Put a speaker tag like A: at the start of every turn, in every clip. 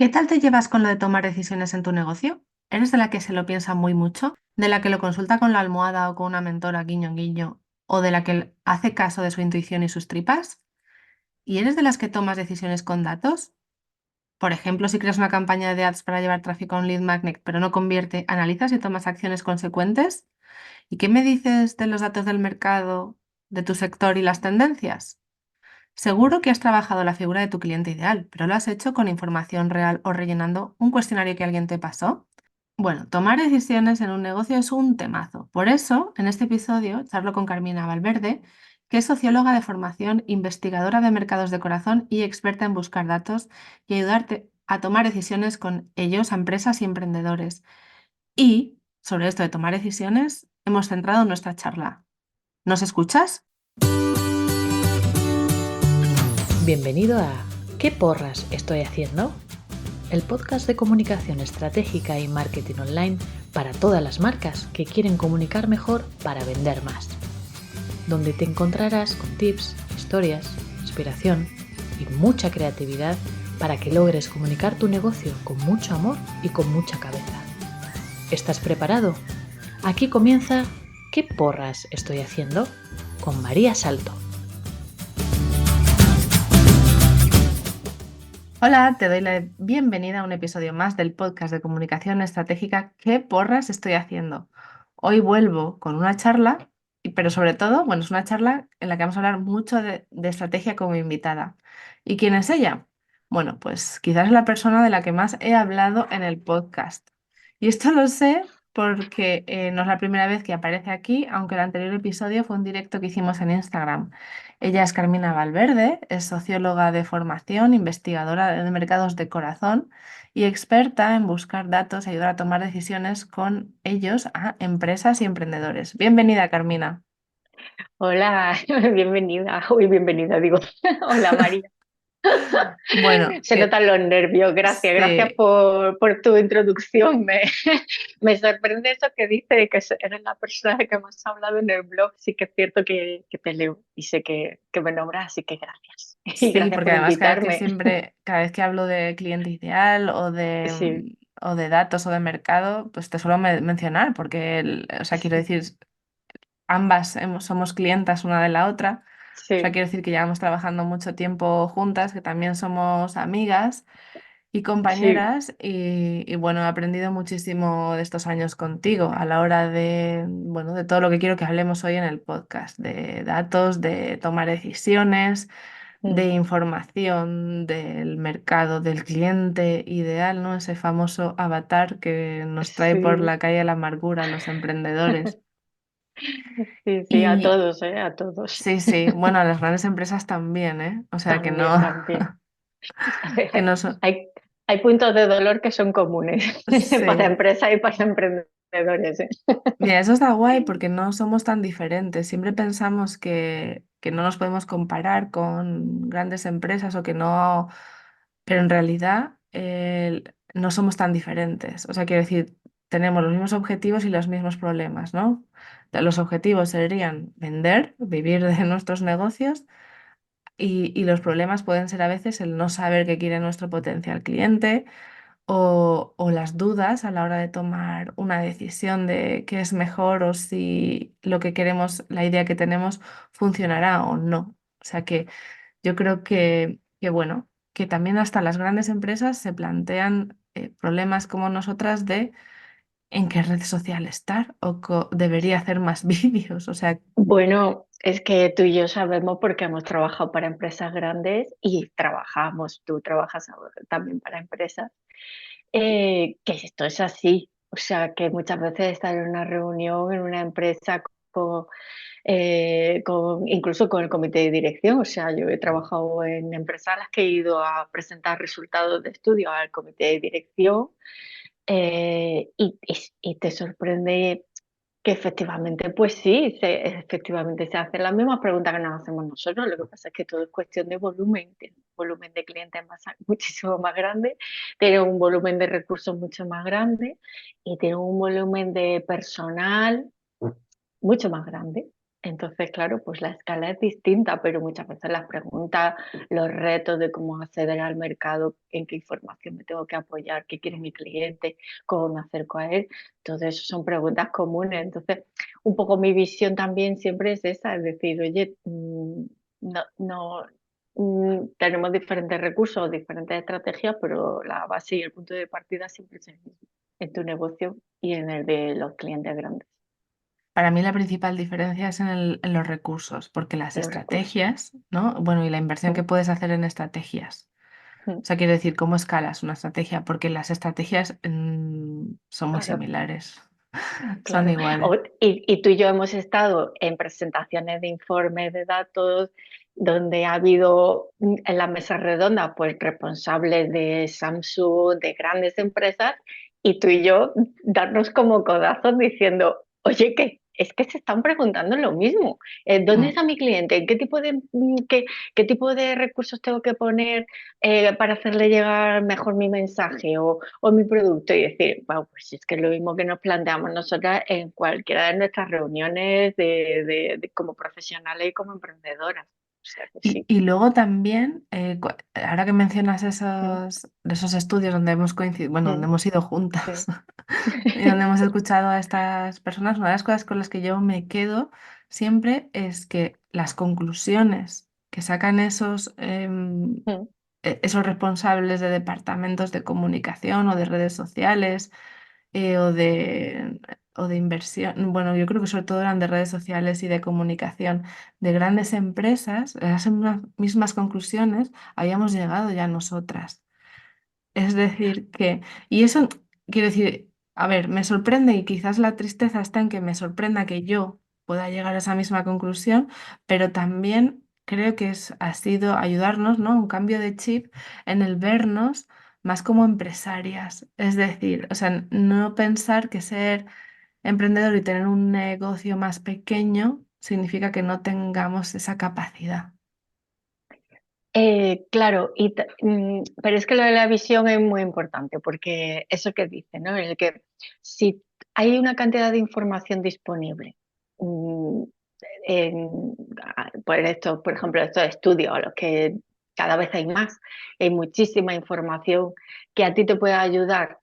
A: ¿Qué tal te llevas con lo de tomar decisiones en tu negocio? ¿Eres de la que se lo piensa muy mucho? ¿De la que lo consulta con la almohada o con una mentora guiño guiño? ¿O de la que hace caso de su intuición y sus tripas? ¿Y eres de las que tomas decisiones con datos? Por ejemplo, si creas una campaña de ads para llevar tráfico a un lead magnet pero no convierte, ¿analizas y tomas acciones consecuentes? ¿Y qué me dices de los datos del mercado, de tu sector y las tendencias? Seguro que has trabajado la figura de tu cliente ideal, pero lo has hecho con información real o rellenando un cuestionario que alguien te pasó. Bueno, tomar decisiones en un negocio es un temazo. Por eso, en este episodio, charlo con Carmina Valverde, que es socióloga de formación, investigadora de mercados de corazón y experta en buscar datos y ayudarte a tomar decisiones con ellos a empresas y emprendedores. Y sobre esto de tomar decisiones, hemos centrado nuestra charla. ¿Nos escuchas?
B: Bienvenido a ¿Qué porras estoy haciendo? El podcast de comunicación estratégica y marketing online para todas las marcas que quieren comunicar mejor para vender más. Donde te encontrarás con tips, historias, inspiración y mucha creatividad para que logres comunicar tu negocio con mucho amor y con mucha cabeza. ¿Estás preparado? Aquí comienza ¿Qué porras estoy haciendo? Con María Salto.
A: Hola, te doy la bienvenida a un episodio más del podcast de comunicación estratégica ¿Qué porras estoy haciendo? Hoy vuelvo con una charla, pero sobre todo, bueno, es una charla en la que vamos a hablar mucho de estrategia como invitada. ¿Y quién es ella? Bueno, pues quizás es la persona de la que más he hablado en el podcast. Y esto lo sé porque no es la primera vez que aparece aquí, aunque el anterior episodio fue un directo que hicimos en Instagram. Ella es Carmina Valverde, es socióloga de formación, investigadora de mercados de corazón y experta en buscar datos y ayudar a tomar decisiones con ellos a empresas y emprendedores. Bienvenida, Carmina.
B: Hola, bienvenida. Uy, bienvenida, digo. Hola, María.
A: Bueno,
B: Se notan los nervios. Gracias
A: sí,
B: por tu introducción. Me sorprende eso que dice que eres la persona que más ha hablado en el blog. Sí que es cierto que te leo y sé que me nombras, así que gracias. Y
A: sí,
B: gracias
A: porque
B: por
A: además
B: invitarme.
A: cada vez que hablo de cliente ideal
B: Sí,
A: o de datos o de mercado, pues te suelo mencionar, porque, o sea, quiero
B: sí,
A: decir, ambas somos clientas una de la otra. O sea,
B: sí,
A: quiero decir que llevamos trabajando mucho tiempo juntas, que también somos amigas y
B: sí,
A: compañeras. Y bueno, he aprendido muchísimo de estos años contigo a la hora de, bueno, de todo lo que quiero que hablemos hoy en el podcast, de datos, de tomar decisiones, de
B: mm,
A: información, del mercado, del cliente ideal, ¿no? Ese famoso avatar que nos trae por
B: sí.
A: la calle de la amargura a los emprendedores.
B: Sí, sí, a
A: Y
B: todos, a todos.
A: sí, sí, bueno, a las grandes empresas también, ¿eh? O sea que no,
B: También, también.
A: que no son.
B: Hay, hay puntos de dolor que son comunes para
A: Sí.
B: empresas y para emprendedores, ¿eh?
A: Mira, eso está guay porque no somos tan diferentes. Siempre pensamos que no nos podemos comparar con grandes empresas o que no, pero en realidad no somos tan diferentes. O sea, quiero decir, tenemos los mismos objetivos y los mismos problemas, ¿no? Los objetivos serían vender, vivir de nuestros negocios y los problemas pueden ser a veces el no saber qué quiere nuestro potencial cliente o las dudas a la hora de tomar una decisión de qué es mejor o si lo que queremos, la idea que tenemos, funcionará o no. O sea que yo creo que bueno, que también hasta las grandes empresas se plantean problemas como nosotras de en qué red social estar o debería hacer más vídeos. O sea,
B: Bueno, es que tú y yo sabemos porque hemos trabajado para empresas grandes y trabajamos, tú trabajas ahora también para empresas, que esto es así. O sea, que muchas veces estar en una reunión, en una empresa, con, incluso con el comité de dirección. O sea, yo he trabajado en empresas a las que he ido a presentar resultados de estudio al comité de dirección, y te sorprende que efectivamente, pues sí, efectivamente se hacen las mismas preguntas que nos hacemos nosotros. Lo que pasa es que todo es cuestión de volumen, tiene un volumen de clientes muchísimo más grande, tiene un volumen de recursos mucho más grande y tiene un volumen de personal mucho más grande.
C: Entonces, claro, pues la escala es distinta, pero muchas veces las preguntas, los retos de cómo acceder al mercado, en qué información me tengo que apoyar, qué quiere mi cliente, cómo me acerco a él, todo eso son preguntas comunes. Entonces, un poco mi visión también siempre es esa, es decir, oye, no, tenemos diferentes recursos, diferentes estrategias, pero la base y el punto de partida siempre es el mismo, en tu negocio y en el de los clientes grandes,
A: Para mí la principal diferencia es en los recursos, porque las
C: los recursos.
A: estrategias, ¿no? Bueno, y la inversión que
C: Mm,
A: puedes hacer en estrategias.
C: mm.
A: O sea, quiero decir, ¿cómo escalas una estrategia? Porque las estrategias son muy
C: Claro,
A: similares, son
C: claro.
A: iguales.
C: Y tú y yo hemos estado en presentaciones de informes de datos donde ha habido en las mesas redondas pues responsables de Samsung, de grandes empresas, y tú y yo darnos como codazos diciendo, oye, que es que se están preguntando lo mismo. ¿Dónde
A: Mm.
C: está mi cliente? ¿Qué tipo de recursos tengo que poner para hacerle llegar mejor mi mensaje o mi producto? Y decir, wow, pues es que es lo mismo que nos planteamos nosotras en cualquiera de nuestras reuniones como profesionales y como emprendedoras. O sea que sí.
A: Y luego también, ahora que mencionas
C: Mm,
A: de esos estudios donde hemos coincidido, bueno, donde
C: mm,
A: hemos ido juntas
C: sí.
A: y donde hemos escuchado a estas personas, una de las cosas con las que yo me quedo siempre es que las conclusiones que sacan
C: Mm,
A: esos responsables de departamentos de comunicación o de redes sociales eh, o de, o de inversión, bueno, yo creo que sobre todo eran de redes sociales y de comunicación de grandes empresas, a esas mismas conclusiones habíamos llegado ya nosotras. Es decir, y eso quiero decir, a ver, me sorprende y quizás la tristeza está en que me sorprenda que yo pueda llegar a esa misma conclusión, pero también creo que ha sido ayudarnos, ¿no? Un cambio de chip en el vernos más como empresarias. Es decir, o sea, no pensar que ser emprendedor y tener un negocio más pequeño significa que no tengamos esa capacidad.
C: Claro, pero es que lo de la visión es muy importante, porque eso que dice, ¿no? El que si hay una cantidad de información disponible, mm, en, por ejemplo, estos estudios, a los que cada vez hay muchísima información que a ti te puede ayudar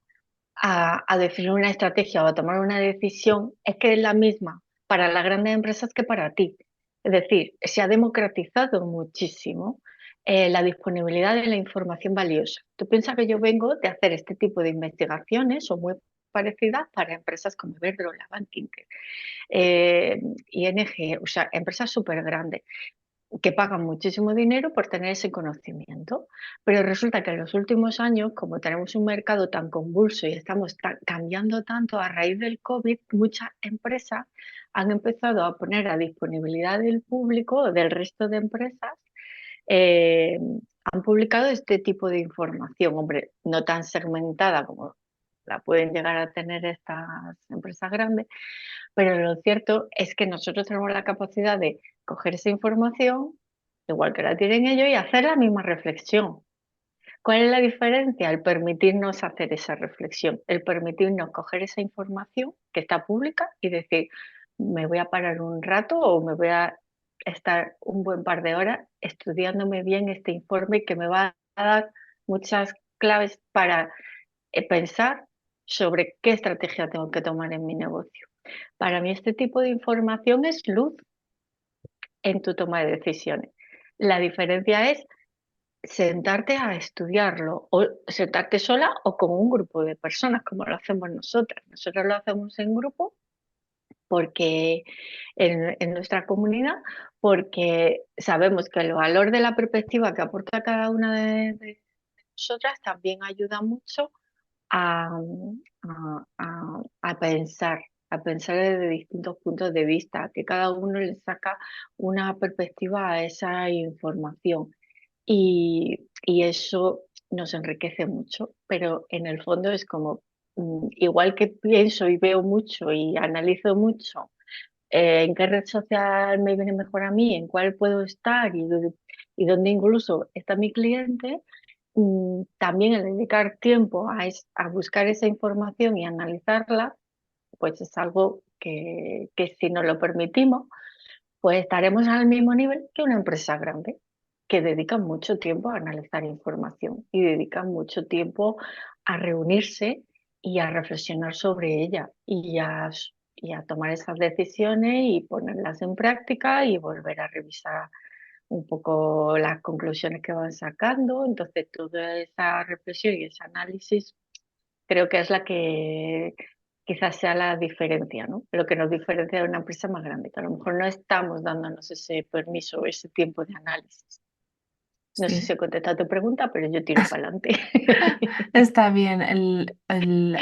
C: a definir una estrategia o a tomar una decisión, es que es la misma para las grandes empresas que para ti. Es decir, se ha democratizado muchísimo la disponibilidad de la información valiosa. Tú piensas que yo vengo de hacer este tipo de investigaciones o muy parecidas para empresas como Iberdrola, Bankinter, eh, ING, o sea, empresas súper grandes que pagan muchísimo dinero por tener ese conocimiento. Pero resulta que en los últimos años, como tenemos un mercado tan convulso y estamos cambiando tanto a raíz del COVID, muchas empresas han empezado a poner a disponibilidad del público o del resto de empresas, eh, han publicado este tipo de información, hombre, no tan segmentada como la pueden llegar a tener estas empresas grandes, pero lo cierto es que nosotros tenemos la capacidad de coger esa información, igual que la tienen ellos, y hacer la misma reflexión. ¿Cuál es la diferencia? El permitirnos hacer esa reflexión, el permitirnos coger esa información que está pública y decir, me voy a parar un rato o me voy a estar un buen par de horas estudiándome bien este informe que me va a dar muchas claves para pensar sobre qué estrategia tengo que tomar en mi negocio. Para mí este tipo de información es luz en tu toma de decisiones. La diferencia es sentarte a estudiarlo o sentarte sola o con un grupo de personas, como lo hacemos nosotras. Nosotros lo hacemos en grupo porque en nuestra comunidad, porque sabemos que el valor de la perspectiva que aporta cada una de nosotras también ayuda mucho a, a pensar desde distintos puntos de vista, que cada uno le saca una perspectiva a esa información. Y eso nos enriquece mucho, pero en el fondo es como, igual que pienso y veo mucho y analizo mucho, en qué red social me viene mejor a mí, en cuál puedo estar y dónde incluso está mi cliente, también el dedicar tiempo a buscar esa información y analizarla, pues es algo que si nos lo permitimos, pues estaremos al mismo nivel que una empresa grande, que dedica mucho tiempo a analizar información y dedica mucho tiempo a reunirse y a reflexionar sobre ella y a tomar esas decisiones y ponerlas en práctica y volver a revisar un poco las conclusiones que van sacando. Entonces, toda esa reflexión y ese análisis creo que es la que quizás sea la diferencia, ¿no? Lo que nos diferencia de una empresa más grande, que a lo mejor no estamos dándonos ese permiso, ese tiempo de análisis. No sé si
A: Sí.
C: he contestado tu pregunta, pero yo tiro para adelante.
A: Está bien.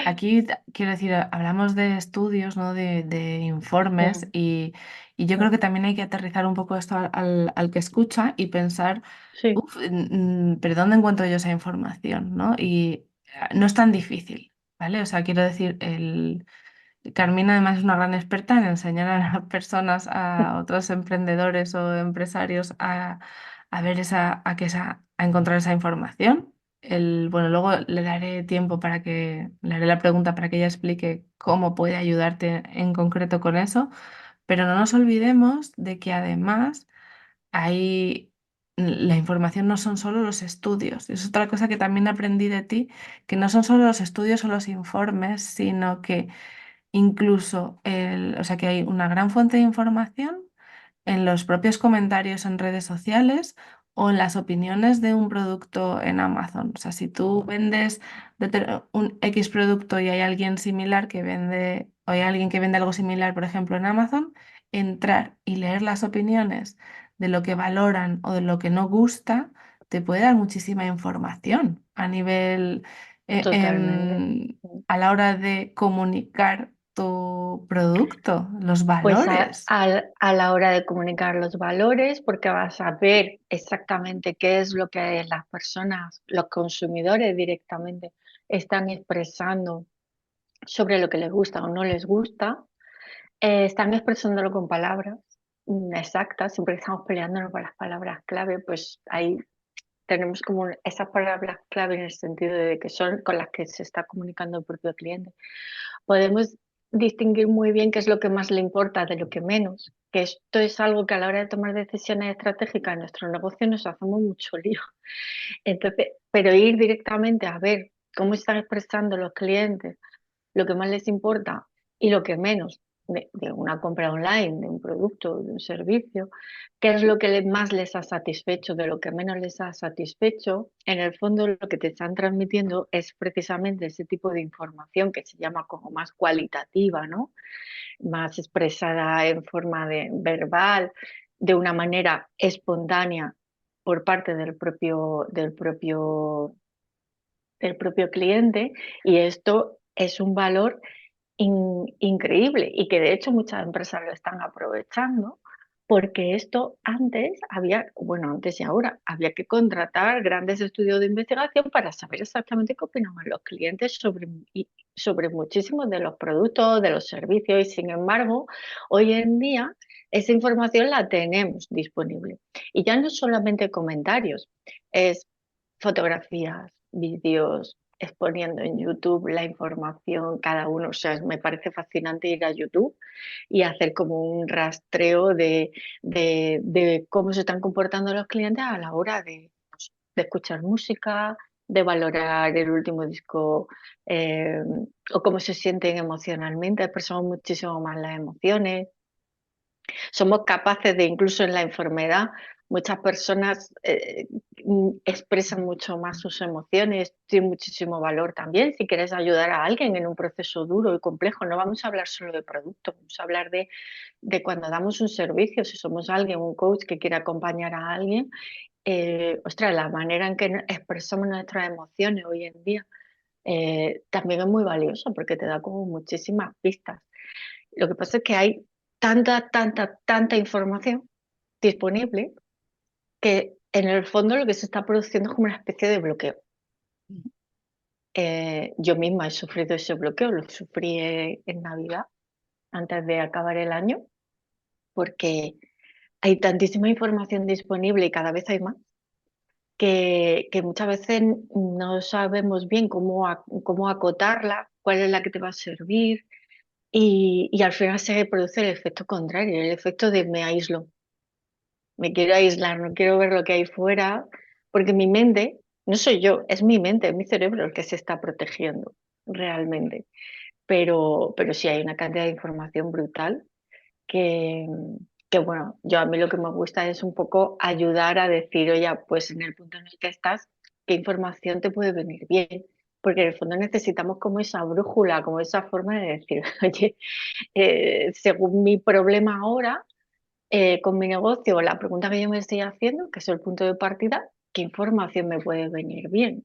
A: Aquí, quiero decir, hablamos de estudios, ¿no? De informes y yo creo que también hay que aterrizar un poco esto al que escucha y pensar,
C: Sí,
A: uff, pero ¿dónde encuentro yo esa información, ¿no? Y no es tan difícil, ¿vale? O sea, quiero decir, Carmina además es una gran experta en enseñar a las personas, a otros emprendedores o empresarios a ver a encontrar esa información. Bueno, luego le daré tiempo le haré la pregunta para que ella explique cómo puede ayudarte en concreto con eso, pero no nos olvidemos de que además la información no son solo los estudios. Es otra cosa que también aprendí de ti, que no son solo los estudios o los informes, sino que incluso o sea que hay una gran fuente de información en los propios comentarios en redes sociales o en las opiniones de un producto en Amazon. O sea, si tú vendes un X producto y hay alguien similar que vende, o hay alguien que vende algo similar, por ejemplo, en Amazon, entrar y leer las opiniones de lo que valoran o de lo que no gusta, te puede dar muchísima información a nivel, eh,
C: totalmente.
A: em, a la hora de comunicar tu producto, los
C: Pues
A: valores.
C: a la hora de comunicar los valores, porque vas a ver exactamente qué es lo que las personas, los consumidores directamente están expresando sobre lo que les gusta o no les gusta. Están expresándolo con palabras exactas, siempre que estamos peleándonos por las palabras clave, pues ahí tenemos como esas palabras clave en el sentido de que son con las que se está comunicando el propio cliente. Podemos distinguir muy bien qué es lo que más le importa de lo que menos, que esto es algo que a la hora de tomar decisiones estratégicas en nuestro negocio nos hacemos mucho lío. Entonces, pero ir directamente a ver cómo están expresando los clientes lo que más les importa y lo que menos de una compra online, de un producto, de un servicio, qué es lo que más les ha satisfecho, de lo que menos les ha satisfecho. En el fondo lo que te están transmitiendo es precisamente ese tipo de información que se llama como más cualitativa, ¿no? Más expresada en forma de verbal, de una manera espontánea por parte del propio cliente, y esto es un valor increíble y que de hecho muchas empresas lo están aprovechando, porque esto antes había, bueno, antes y ahora, había que contratar grandes estudios de investigación para saber exactamente qué opinaban los clientes sobre muchísimos de los productos, de los servicios, y sin embargo, hoy en día esa información la tenemos disponible. Y ya no solamente comentarios, es fotografías, vídeos, exponiendo en YouTube la información cada uno. O sea, me parece fascinante ir a YouTube y hacer como un rastreo de cómo se están comportando los clientes a la hora de escuchar música, de valorar el último disco, eh, o cómo se sienten emocionalmente. Expresamos muchísimo más las emociones. Somos capaces de, incluso en la enfermedad, muchas personas expresan mucho más sus emociones, tiene muchísimo valor también. Si quieres ayudar a alguien en un proceso duro y complejo, no vamos a hablar solo de producto, vamos a hablar de cuando damos un servicio, si somos alguien, un coach que quiere acompañar a alguien, ostras, la manera en que expresamos nuestras emociones hoy en día también es muy valiosa porque te da como muchísimas pistas. Lo que pasa es que hay tanta información disponible que en el fondo lo que se está produciendo es como una especie de bloqueo. Yo misma he sufrido ese bloqueo, lo sufrí en Navidad, antes de acabar el año, porque hay tantísima información disponible y cada vez hay más, que muchas veces no sabemos bien cómo acotarla, cuál es la que te va a servir. y al final se produce el efecto contrario, el efecto de me aíslo, me quiero aislar, no quiero ver lo que hay fuera, porque mi mente, no soy yo, es mi mente, es mi cerebro el que se está protegiendo realmente. Pero sí hay una cantidad de información brutal que, bueno, yo a mí lo que me gusta es un poco ayudar a decir, oye, pues en el punto en el que estás, ¿qué información te puede venir bien? Porque en el fondo necesitamos como esa brújula, como esa forma de decir, oye, según mi problema ahora, con mi negocio, la pregunta que yo me estoy haciendo, que es el punto de partida, ¿qué información me puede venir bien?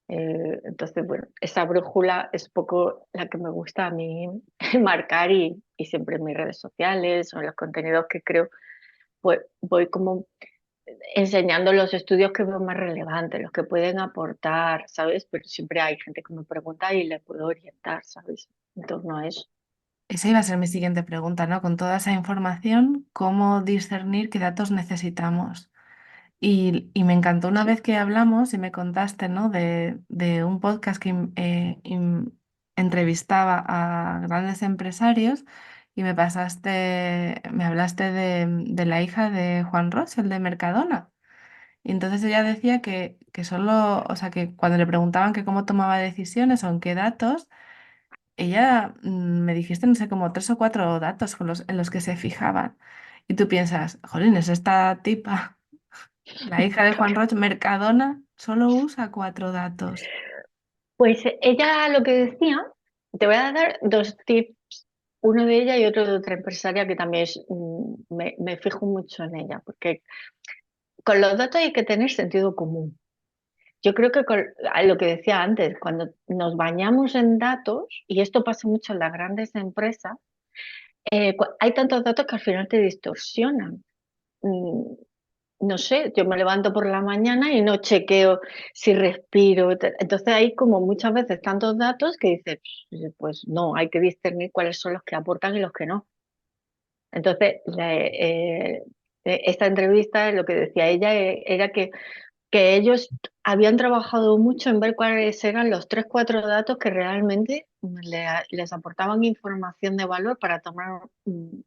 C: Entonces, bueno, esa brújula es poco la que me gusta a mí marcar y siempre en mis redes sociales o en los contenidos que creo, pues voy como enseñando los estudios que veo más relevantes, los que pueden aportar, ¿sabes? Pero siempre hay gente que me pregunta y le puedo orientar, ¿sabes? En torno a eso.
A: Esa iba a ser mi siguiente pregunta, ¿no? Con toda esa información, ¿cómo discernir qué datos necesitamos? Y me encantó una
C: Sí.
A: vez que hablamos y me contaste, ¿no? De un podcast que entrevistaba a grandes empresarios y me hablaste de la hija de Juan Ros, el de Mercadona. Y entonces ella decía que solo, o sea, que cuando le preguntaban que cómo tomaba decisiones o en qué datos, ella me dijiste, no sé, como 3 o 4 datos en los que se fijaban. Y tú piensas, jolín, es esta tipa. La hija de Juan Roch, Mercadona, solo usa 4 datos.
C: Pues ella lo que decía, te voy a dar dos tips, uno de ella y otro de otra empresaria que también me fijo mucho en ella, porque con los datos hay que tener sentido común. Yo creo que a lo que decía antes, cuando nos bañamos en datos, y esto pasa mucho en las grandes empresas, hay tantos datos que al final te distorsionan. Mm, no sé, yo me levanto por la mañana y no chequeo si respiro. Entonces hay como muchas veces tantos datos que dices, pues no, hay que discernir cuáles son los que aportan y los que no. Entonces, esta entrevista, lo que decía ella era que ellos habían trabajado mucho en ver cuáles eran los 3 4 datos que realmente les aportaban información de valor para tomar,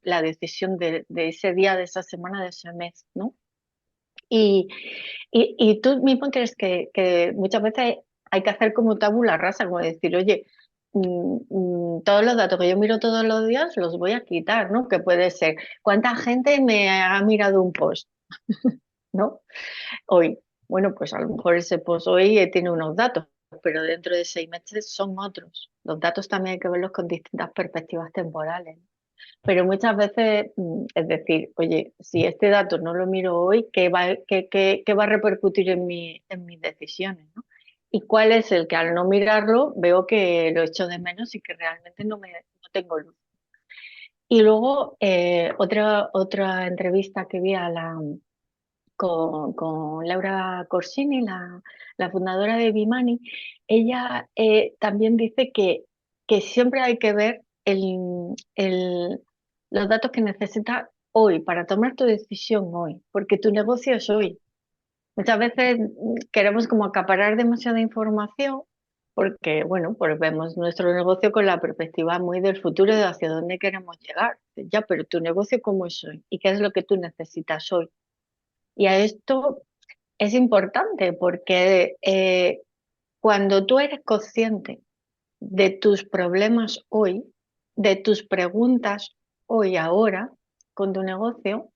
C: la decisión de ese día, de esa semana, de ese mes, ¿no? Y y tú mismo crees que muchas veces hay que hacer como tabula rasa, como decir: "Oye, todos los datos que yo miro todos los días los voy a quitar", ¿no? Que puede ser, ¿cuánta gente me ha mirado un post?, ¿no? Hoy. Bueno, pues a lo mejor ese post hoy, tiene unos datos, pero dentro de 6 meses son otros. Los datos también hay que verlos con distintas perspectivas temporales. Pero muchas veces, es decir, oye, si este dato no lo miro hoy, ¿qué va a repercutir en mis decisiones, ¿no? ¿Y cuál es el que al no mirarlo veo que lo echo de menos y que realmente no tengo luz? Y luego, otra entrevista que vi con Laura Corsini, la fundadora de Bimani, ella también dice que siempre hay que ver los datos que necesitas hoy para tomar tu decisión hoy, porque tu negocio es hoy. Muchas veces queremos como acaparar demasiada información porque, bueno, pues vemos nuestro negocio con la perspectiva muy del futuro de hacia dónde queremos llegar. Ya, pero tu negocio cómo es hoy y qué es lo que tú necesitas hoy. Y a esto es importante porque cuando tú eres consciente de tus problemas hoy, de tus preguntas hoy, ahora, con tu negocio,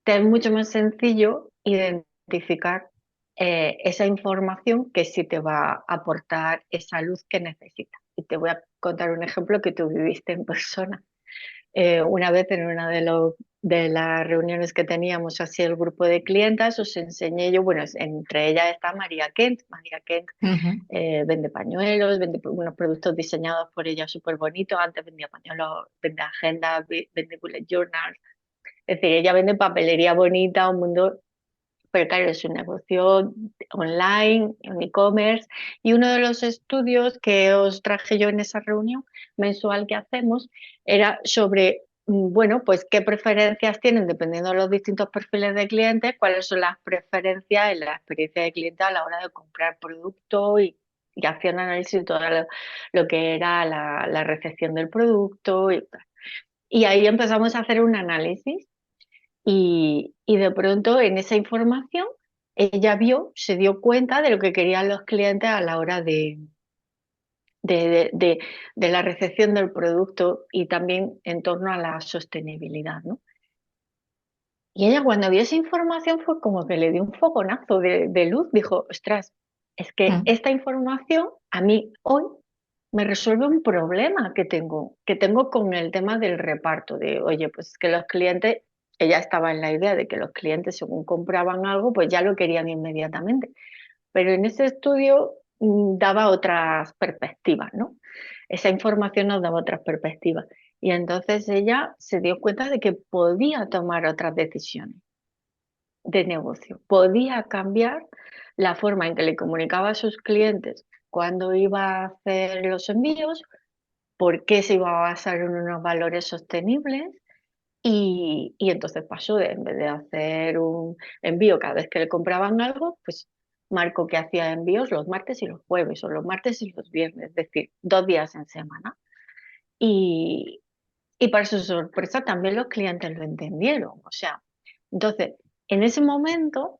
C: te es mucho más sencillo identificar esa información que sí te va a aportar esa luz que necesitas. Y te voy a contar un ejemplo que tú viviste en persona. Una vez en una de las reuniones que teníamos así el grupo de clientas, os enseñé yo, bueno, entre ellas está María Kent. María Kent
A: Ujú.
C: vende pañuelos, vende unos productos diseñados por ella súper bonitos. Antes vendía pañuelos, vende agendas, vende bullet journals. Es decir, ella vende papelería bonita, un mundo, pero claro, es un negocio online, un e-commerce, y uno de los estudios que os traje yo en esa reunión mensual que hacemos era sobre, bueno, pues qué preferencias tienen dependiendo de los distintos perfiles de clientes, cuáles son las preferencias en la experiencia de cliente a la hora de comprar producto y y hacía un análisis de todo lo que era la recepción del producto y tal. Y ahí empezamos a hacer un análisis y de pronto en esa información ella se dio cuenta de lo que querían los clientes a la hora de, de- de la recepción del producto y también en torno a la sostenibilidad, ¿no? Y ella cuando vio esa información fue como que le dio un fogonazo de luz, dijo, ostras, es que
A: Mm,
C: esta información a mí hoy me resuelve un problema que tengo con el tema del reparto, de, oye, pues que los clientes, ella estaba en la idea de que los clientes según compraban algo, pues ya lo querían inmediatamente. Pero en ese estudio daba otras perspectivas, ¿no? Esa información nos daba otras perspectivas. Y entonces ella se dio cuenta de que podía tomar otras decisiones de negocio, podía cambiar la forma en que le comunicaba a sus clientes cuándo iba a hacer los envíos, por qué se iba a basar en unos valores sostenibles y entonces pasó de, en vez de hacer un envío cada vez que le compraban algo, pues marcó que hacía envíos los martes y los jueves o los martes y los viernes, es decir, 2 días en semana. Y, y para su sorpresa también los clientes lo entendieron. O sea, entonces, en ese momento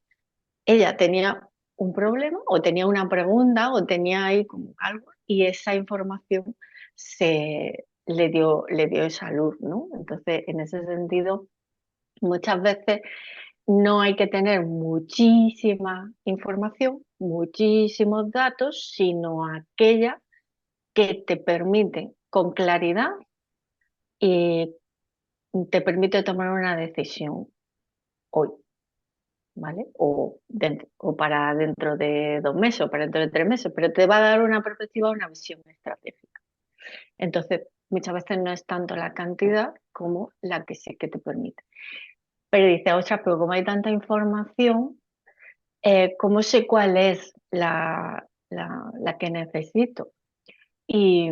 C: ella tenía un problema o tenía una pregunta o tenía ahí como algo y esa información le dio esa luz, ¿no? Entonces, en ese sentido, muchas veces no hay que tener muchísima información, muchísimos datos, sino aquella que te permite con claridad y te permite tomar una decisión hoy, ¿vale? O para dentro de 2 meses o para dentro de 3 meses, pero te va a dar una perspectiva, una visión estratégica. Entonces, muchas veces no es tanto la cantidad como la que sí que te permite. Pero dice, ostras, pero como hay tanta información, ¿cómo sé cuál es la que necesito? Y,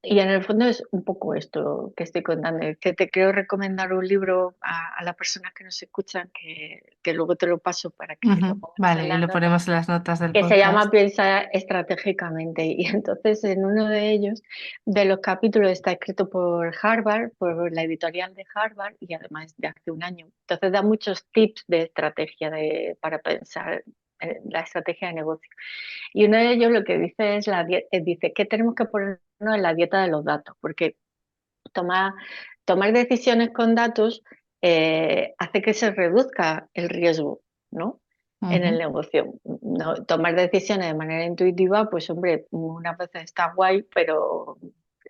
C: y en el fondo es un poco esto que estoy contando, es que te quiero recomendar un libro a las personas que nos escuchan, que luego te lo paso para que lo
A: ujú.
C: pongas en
A: Vale, y
C: las
A: lo
C: notas,
A: ponemos en las notas del
C: que se llama
A: podcast.
C: Piensa estratégicamente. Y entonces en uno de ellos, de los capítulos, está escrito por Harvard, por la editorial de Harvard, y además de hace un año. Entonces da muchos tips de estrategia para pensar la estrategia de negocio. Y uno de ellos lo que dice es dice que tenemos que ponernos en la dieta de los datos, porque tomar, tomar decisiones con datos hace que se reduzca el riesgo, ¿no? En el
A: Ujú.
C: negocio. Tomar decisiones de manera intuitiva, pues hombre, unas veces está guay, pero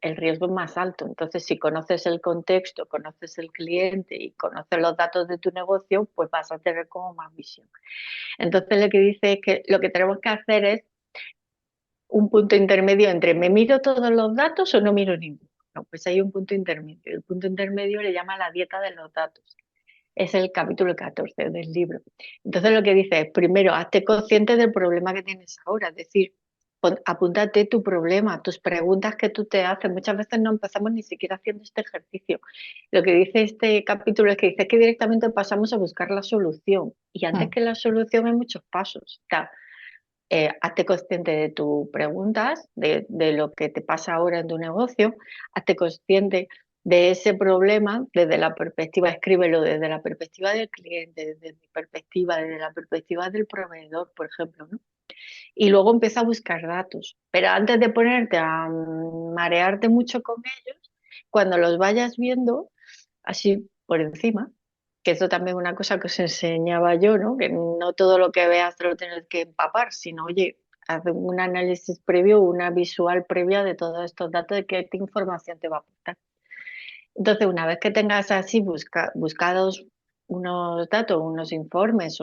C: el riesgo es más alto. Entonces, si conoces el contexto, conoces el cliente y conoces los datos de tu negocio, pues vas a tener como más visión. Entonces, lo que dice es que lo que tenemos que hacer es un punto intermedio entre me miro todos los datos o no miro ninguno. No, pues hay un punto intermedio. El punto intermedio le llama la dieta de los datos. Es el capítulo 14 del libro. Entonces lo que dice es, primero, hazte consciente del problema que tienes ahora. Es decir, apúntate tu problema, tus preguntas que tú te haces. Muchas veces no empezamos ni siquiera haciendo este ejercicio. Lo que dice este capítulo es que dice que directamente pasamos a buscar la solución. Y antes
A: Mm.
C: que la solución hay muchos pasos. Está hazte consciente de tus preguntas, de lo que te pasa ahora en tu negocio, hazte consciente de ese problema desde la perspectiva, escríbelo desde la perspectiva del cliente, desde mi perspectiva, desde la perspectiva del proveedor, por ejemplo, ¿no? Y luego empieza a buscar datos. Pero antes de ponerte a marearte mucho con ellos, cuando los vayas viendo, así por encima, que eso también es una cosa que os enseñaba yo, ¿no? Que no todo lo que veas te lo tienes que empapar, sino, oye, haz un análisis previo, una visual previa de todos estos datos, de qué información te va a aportar. Entonces, una vez que tengas así buscados unos datos, unos informes,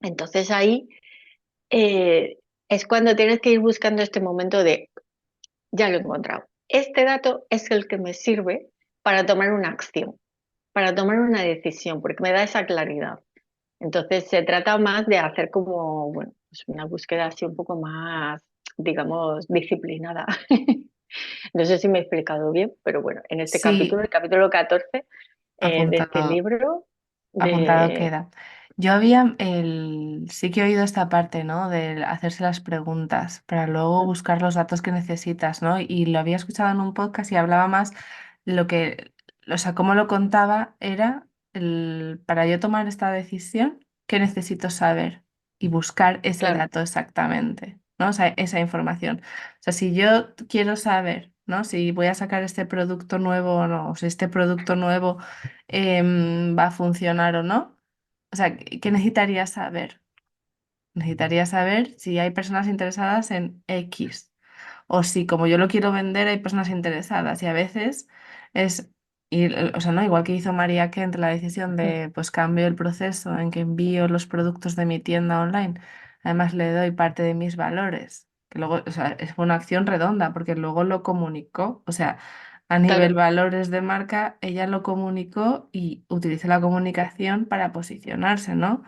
C: entonces ahí es cuando tienes que ir buscando este momento de, ya lo he encontrado. Este dato es el que me sirve para tomar una acción, para tomar una decisión, porque me da esa claridad. Entonces se trata más de hacer como, bueno, pues una búsqueda así un poco más, digamos, disciplinada. No sé si me he explicado bien, pero bueno, en este capítulo,
A: Sí,
C: el capítulo 14 de este
A: apuntado,
C: libro,
A: apuntado
C: de,
A: queda. Sí que he oído esta parte, ¿no? De hacerse las preguntas para luego
C: Mm,
A: buscar los datos que necesitas, ¿no? Y lo había escuchado en un podcast y hablaba más lo que, o sea, cómo lo contaba era para yo tomar esta decisión, ¿qué necesito saber? Y buscar ese
C: claro,
A: dato exactamente, ¿no? O sea, esa información. O sea, si yo quiero saber, ¿no? Si voy a sacar este producto nuevo o no, o si este producto nuevo va a funcionar o no. O sea, ¿qué necesitaría saber? Necesitaría saber si hay personas interesadas en X o si como yo lo quiero vender hay personas interesadas y a veces es, o sea, ¿no? Igual que hizo María Kent la decisión
C: mm,
A: de pues cambio el proceso en que envío los productos de mi tienda online, además le doy parte de mis valores, que luego, o sea, es una acción redonda porque luego lo comunicó, o sea, a nivel
C: claro,
A: valores de marca, ella lo comunicó y utilizó la comunicación para posicionarse, ¿no?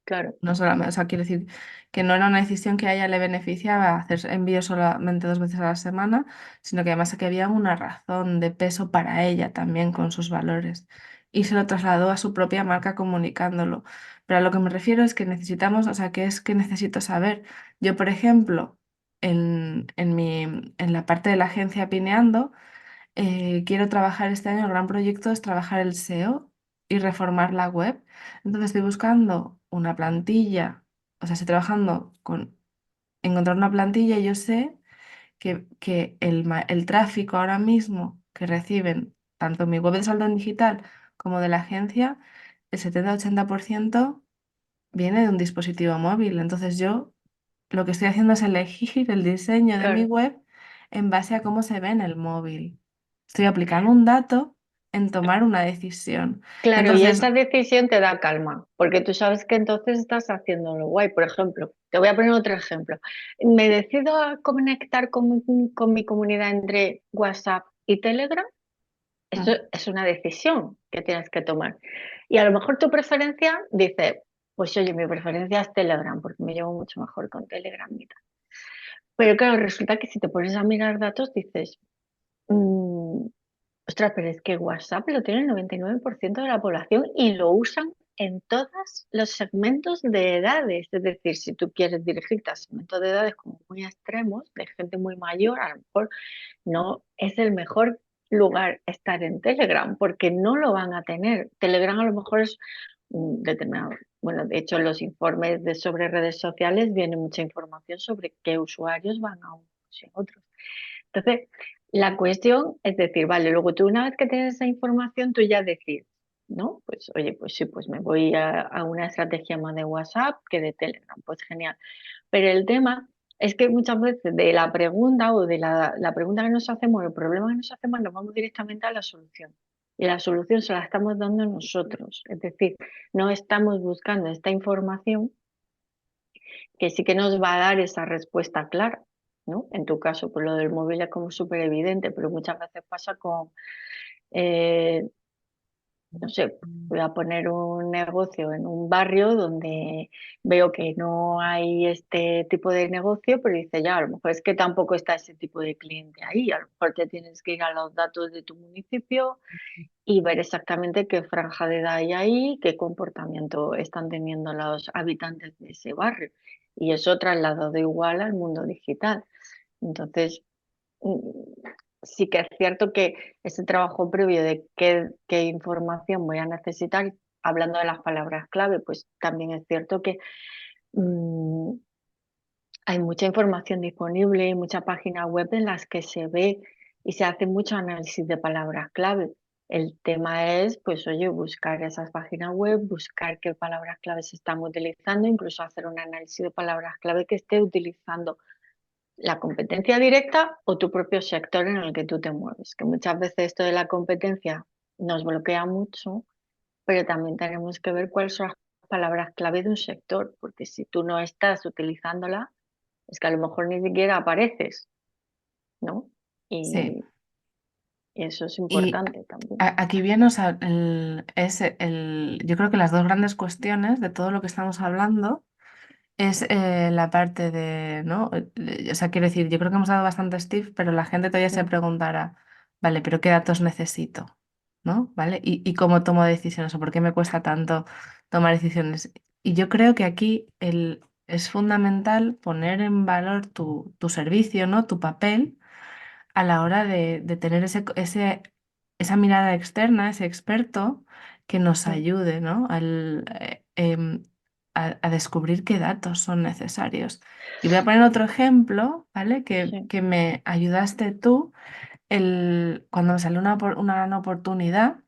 C: claro,
A: No solamente, o sea, quiero decir que no era una decisión que a ella le beneficiaba hacer envíos solamente 2 veces a la semana, sino que además que había una razón de peso para ella también con sus valores. Y se lo trasladó a su propia marca comunicándolo. Pero a lo que me refiero es que necesitamos, o sea, que es que necesito saber. Yo, por ejemplo, en la parte de la agencia Pineando, quiero trabajar este año, el gran proyecto es trabajar el SEO y reformar la web. Entonces estoy buscando una plantilla, o sea, estoy trabajando con encontrar una plantilla y yo sé que el tráfico ahora mismo que reciben tanto mi web de saldo en digital como de la agencia, el 70-80% viene de un dispositivo móvil. Entonces yo lo que estoy haciendo es elegir el diseño de mi
C: claro.
A: web en base a cómo se ve en el móvil. Estoy aplicando un dato en tomar una decisión.
C: Claro, y
A: Entonces,
C: esa decisión te da calma, porque tú sabes que entonces estás haciéndolo guay. Por ejemplo, te voy a poner otro ejemplo. Me decido a conectar con mi comunidad entre WhatsApp y Telegram. Eso
A: mm,
C: es una decisión que tienes que tomar. Y a lo mejor tu preferencia dice, pues oye, mi preferencia es Telegram, porque me llevo mucho mejor con Telegram y tal. Pero claro, resulta que si te pones a mirar datos, dices, "Mm, ostras, pero es que WhatsApp lo tiene el 99% de la población y lo usan en todos los segmentos de edades. Es decir, si tú quieres dirigirte a segmentos de edades como muy extremos, de gente muy mayor, a lo mejor no es el mejor lugar estar en Telegram, porque no lo van a tener. Telegram a lo mejor es determinado. Bueno, de hecho, en los informes sobre redes sociales viene mucha información sobre qué usuarios van a unos y a otros. Entonces, la cuestión es decir, vale, luego tú una vez que tienes esa información, tú ya decides, ¿no? Pues oye, pues sí, pues me voy a una estrategia más de WhatsApp que de Telegram, pues genial. Pero el tema es que muchas veces de la pregunta o de la pregunta que nos hacemos, el problema que nos hacemos, nos vamos directamente a la solución. Y la solución se la estamos dando nosotros. Es decir, no estamos buscando esta información que sí que nos va a dar esa respuesta clara, ¿no? En tu caso, por lo del móvil es como súper evidente, pero muchas veces pasa con, eh, no sé, voy a poner un negocio en un barrio donde veo que no hay este tipo de negocio, pero dice ya, a lo mejor es que tampoco está ese tipo de cliente ahí, a lo mejor te tienes que ir a los datos de tu municipio y ver exactamente qué franja de edad hay ahí, qué comportamiento están teniendo los habitantes de ese barrio. Y eso trasladado igual al mundo digital. Entonces, sí que es cierto que ese trabajo previo de qué información voy a necesitar, hablando de las palabras clave, pues también es cierto que mm, hay mucha información disponible, y muchas páginas web en las que se ve y se hace mucho análisis de palabras clave. El tema es, pues oye, buscar esas páginas web, buscar qué palabras clave se están utilizando, incluso hacer un análisis de palabras clave que esté utilizando la competencia directa o tu propio sector en el que tú te mueves, que muchas veces esto de la competencia nos bloquea mucho, pero también tenemos que ver cuáles son las palabras clave de un sector, porque si tú no estás utilizándola, es que a lo mejor ni siquiera apareces, ¿no?
A: sí.
C: Y, y eso es
A: Y
C: importante también.
A: aquí viene, o sea, yo creo que las dos grandes cuestiones de todo lo que estamos hablando es la parte de, ¿no? O sea, quiero decir, yo creo que hemos dado bastante Steve, pero la gente todavía se
C: Mm,
A: preguntará, vale, pero ¿qué datos necesito? ¿No? ¿Vale? ¿Y cómo tomo decisiones o por qué me cuesta tanto tomar decisiones. Y yo creo que aquí es fundamental poner en valor tu servicio, ¿no? Tu papel a la hora de tener esa mirada externa, ese experto que nos
C: Mm,
A: ayude, ¿no? A descubrir qué datos son necesarios. Y voy a poner otro ejemplo, ¿vale?
C: sí,
A: Que me ayudaste tú cuando me salió una gran oportunidad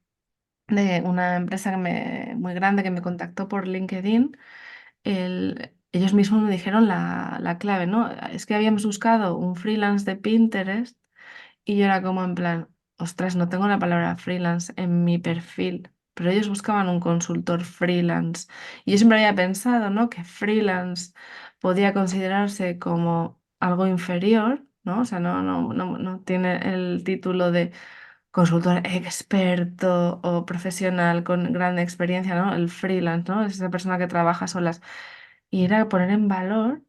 A: de una empresa muy grande que me contactó por LinkedIn. Ellos mismos me dijeron la clave, ¿no? Es que habíamos buscado un freelance de Pinterest y yo era como en plan, ostras, no tengo la palabra freelance en mi perfil, pero ellos buscaban un consultor freelance. Y yo siempre había pensado, ¿no? Que freelance podía considerarse como algo inferior, ¿no? O sea, no tiene el título de consultor experto o profesional con gran experiencia, ¿no? El freelance, ¿no? Es esa persona que trabaja solas. Y era poner en valor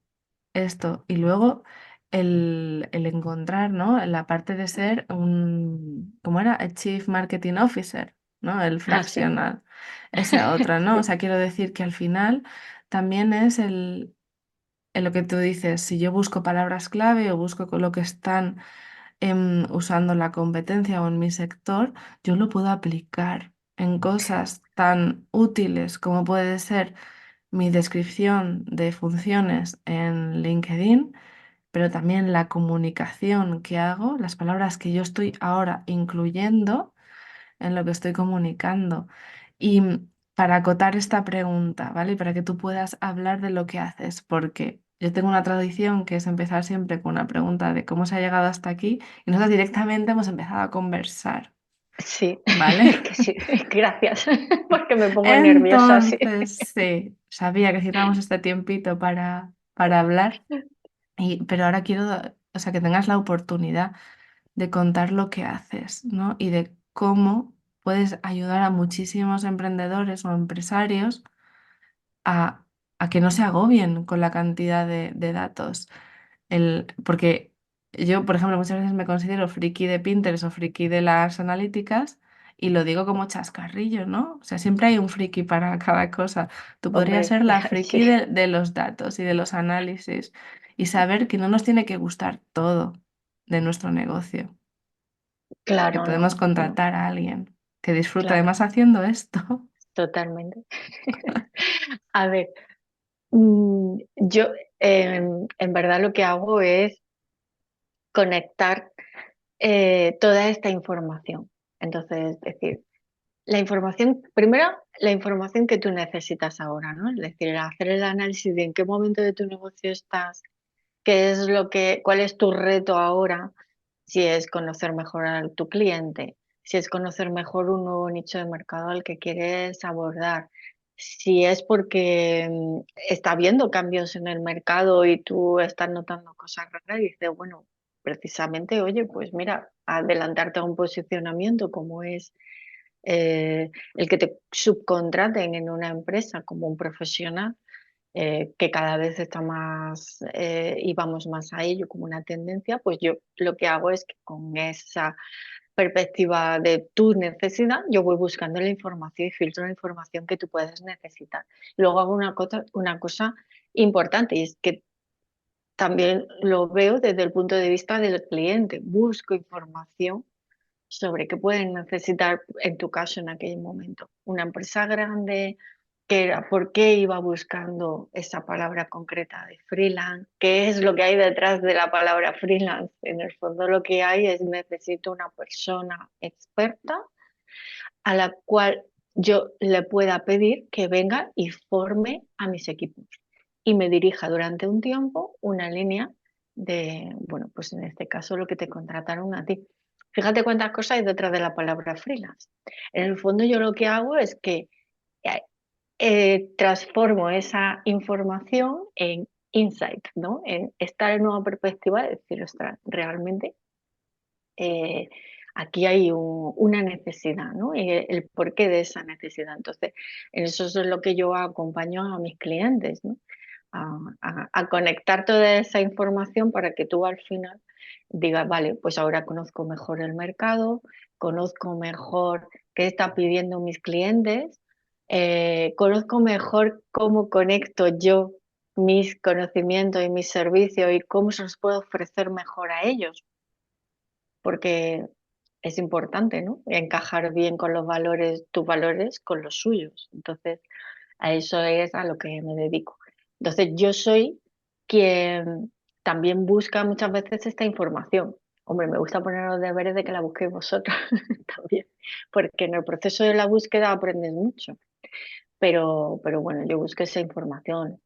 A: esto. Y luego el encontrar, ¿no? La parte de ser ¿cómo era? El Chief Marketing Officer, ¿no? El
C: así.
A: fraccional. Esa otra, ¿no? O
C: Sí,
A: sea, quiero decir que al final también es en lo que tú dices, si yo busco palabras clave o busco con lo que están usando la competencia o en mi sector, yo lo puedo aplicar en cosas tan útiles como puede ser mi descripción de funciones en LinkedIn, pero también la comunicación que hago, las palabras que yo estoy ahora incluyendo en lo que estoy comunicando. Y para acotar esta pregunta, ¿vale? Y para que tú puedas hablar de lo que haces, porque yo tengo una tradición que es empezar siempre con una pregunta de cómo se ha llegado hasta aquí y nosotros directamente hemos empezado a conversar,
C: sí,
A: ¿vale?
C: que sí, gracias, porque me pongo nerviosa así.
A: Entonces, sí, sabía que necesitábamos este tiempito para hablar, pero ahora quiero, o sea, que tengas la oportunidad de contar lo que haces, ¿no? Y de cómo puedes ayudar a muchísimos emprendedores o empresarios a, a que no se agobien con la cantidad de datos. Porque yo, por ejemplo, muchas veces me considero friki de Pinterest o friki de las analíticas y lo digo como chascarrillo, ¿no? O sea, siempre hay un friki para cada cosa. Tú podrías
C: Hombre,
A: ser la
C: sí,
A: friki de los datos y de los análisis y saber que no nos tiene que gustar todo de nuestro negocio, que
C: claro,
A: podemos
C: no, no,
A: contratar a alguien que disfruta
C: claro,
A: además haciendo esto.
C: totalmente. A ver, yo en verdad lo que hago es conectar toda esta información. Entonces, es decir, la información, primero, la información que tú necesitas ahora, ¿no? Es decir, hacer el análisis de en qué momento de tu negocio estás, qué es cuál es tu reto ahora, si es conocer mejor a tu cliente, si es conocer mejor un nuevo nicho de mercado al que quieres abordar, si es porque está habiendo cambios en el mercado y tú estás notando cosas raras y dices, bueno, precisamente, oye, pues mira, adelantarte a un posicionamiento como es el que te subcontraten en una empresa como un profesional, que cada vez está más y vamos más a ello como una tendencia, pues yo lo que hago es que con esa perspectiva de tu necesidad, yo voy buscando la información y filtro la información que tú puedes necesitar. Luego hago una cosa importante y es que también lo veo desde el punto de vista del cliente. Busco información sobre qué pueden necesitar, en tu caso, en aquel momento. Una empresa grande, por qué iba buscando esa palabra concreta de freelance, qué es lo que hay detrás de la palabra freelance. En el fondo lo que hay es necesito una persona experta a la cual yo le pueda pedir que venga y forme a mis equipos y me dirija durante un tiempo una línea de, bueno, pues en este caso lo que te contrataron a ti. Fíjate cuántas cosas hay detrás de la palabra freelance. En el fondo yo lo que hago es que eh, transformo esa información en insight, ¿no? En estar en nueva perspectiva, de decir, ostras, realmente eh, aquí hay una necesidad, ¿no? Y el porqué de esa necesidad. Entonces, en eso es lo que yo acompaño a mis clientes, ¿no? A conectar toda esa información para que tú al final digas, vale, pues ahora conozco mejor el mercado, conozco mejor qué están pidiendo mis clientes, conozco mejor cómo conecto yo mis conocimientos y mis servicios y cómo se los puedo ofrecer mejor a ellos, porque es importante, ¿no? Encajar bien con los valores, tus valores con los suyos. Entonces, a eso es a lo que me dedico. Entonces, yo soy quien también busca muchas veces esta información. Hombre, me gusta poner los deberes de que la busquéis vosotros también, porque en el proceso de la búsqueda aprendes mucho. Pero bueno, yo busco esa información,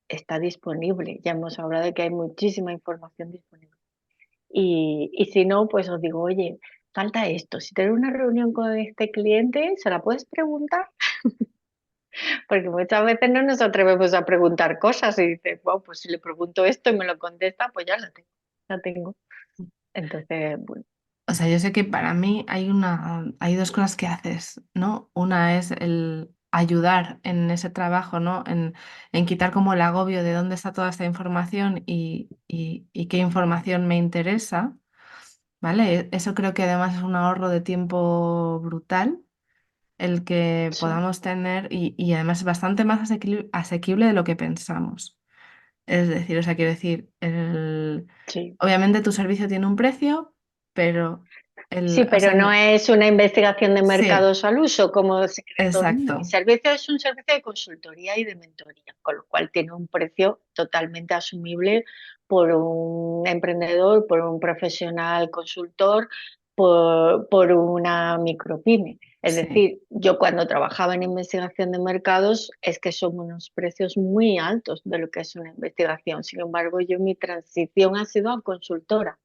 C: está disponible. Ya hemos hablado de que hay muchísima información disponible. Y si no, pues os digo, oye, falta esto. Si tienes una reunión con este cliente, ¿se la puedes preguntar? Porque muchas veces no nos atrevemos a preguntar cosas y dices, wow, pues si le pregunto esto y me lo contesta, pues ya la tengo, la tengo. Entonces, bueno,
A: O sea, yo sé que para mí hay dos cosas que haces, ¿no? Una es el ayudar en ese trabajo, ¿no? En quitar como el agobio de dónde está toda esta información y qué información me interesa, ¿vale? Eso creo que además es un ahorro de tiempo brutal, el que
C: sí,
A: podamos tener y además es bastante más asequible de lo que pensamos. Es decir, o sea, quiero decir,
C: sí.
A: obviamente tu servicio tiene un precio, pero
C: Sí,
A: o
C: pero
A: sea,
C: no es una investigación de
A: sí,
C: mercados al uso, como se cree todo el mundo. Mi
A: exacto.
C: servicio es un servicio de consultoría y de mentoría, con lo cual tiene un precio totalmente asumible por un emprendedor, por un profesional consultor, por una micropyme. Es
A: Sí.
C: decir, yo cuando trabajaba en investigación de mercados es que son unos precios muy altos de lo que es una investigación. Sin embargo, yo mi transición ha sido a consultora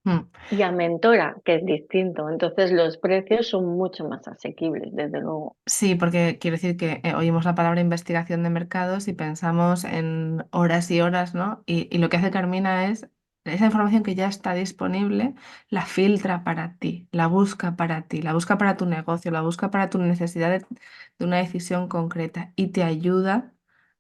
A: Mm.
C: y a mentora, que es distinto. Entonces los precios son mucho más asequibles, desde luego.
A: Sí, porque quiero decir que oímos la palabra investigación de mercados y pensamos en horas y horas, ¿no? Y lo que hace Carmina es esa información que ya está disponible, la filtra para ti, la busca para ti, la busca para tu negocio, la busca para tu necesidad de una decisión concreta y te ayuda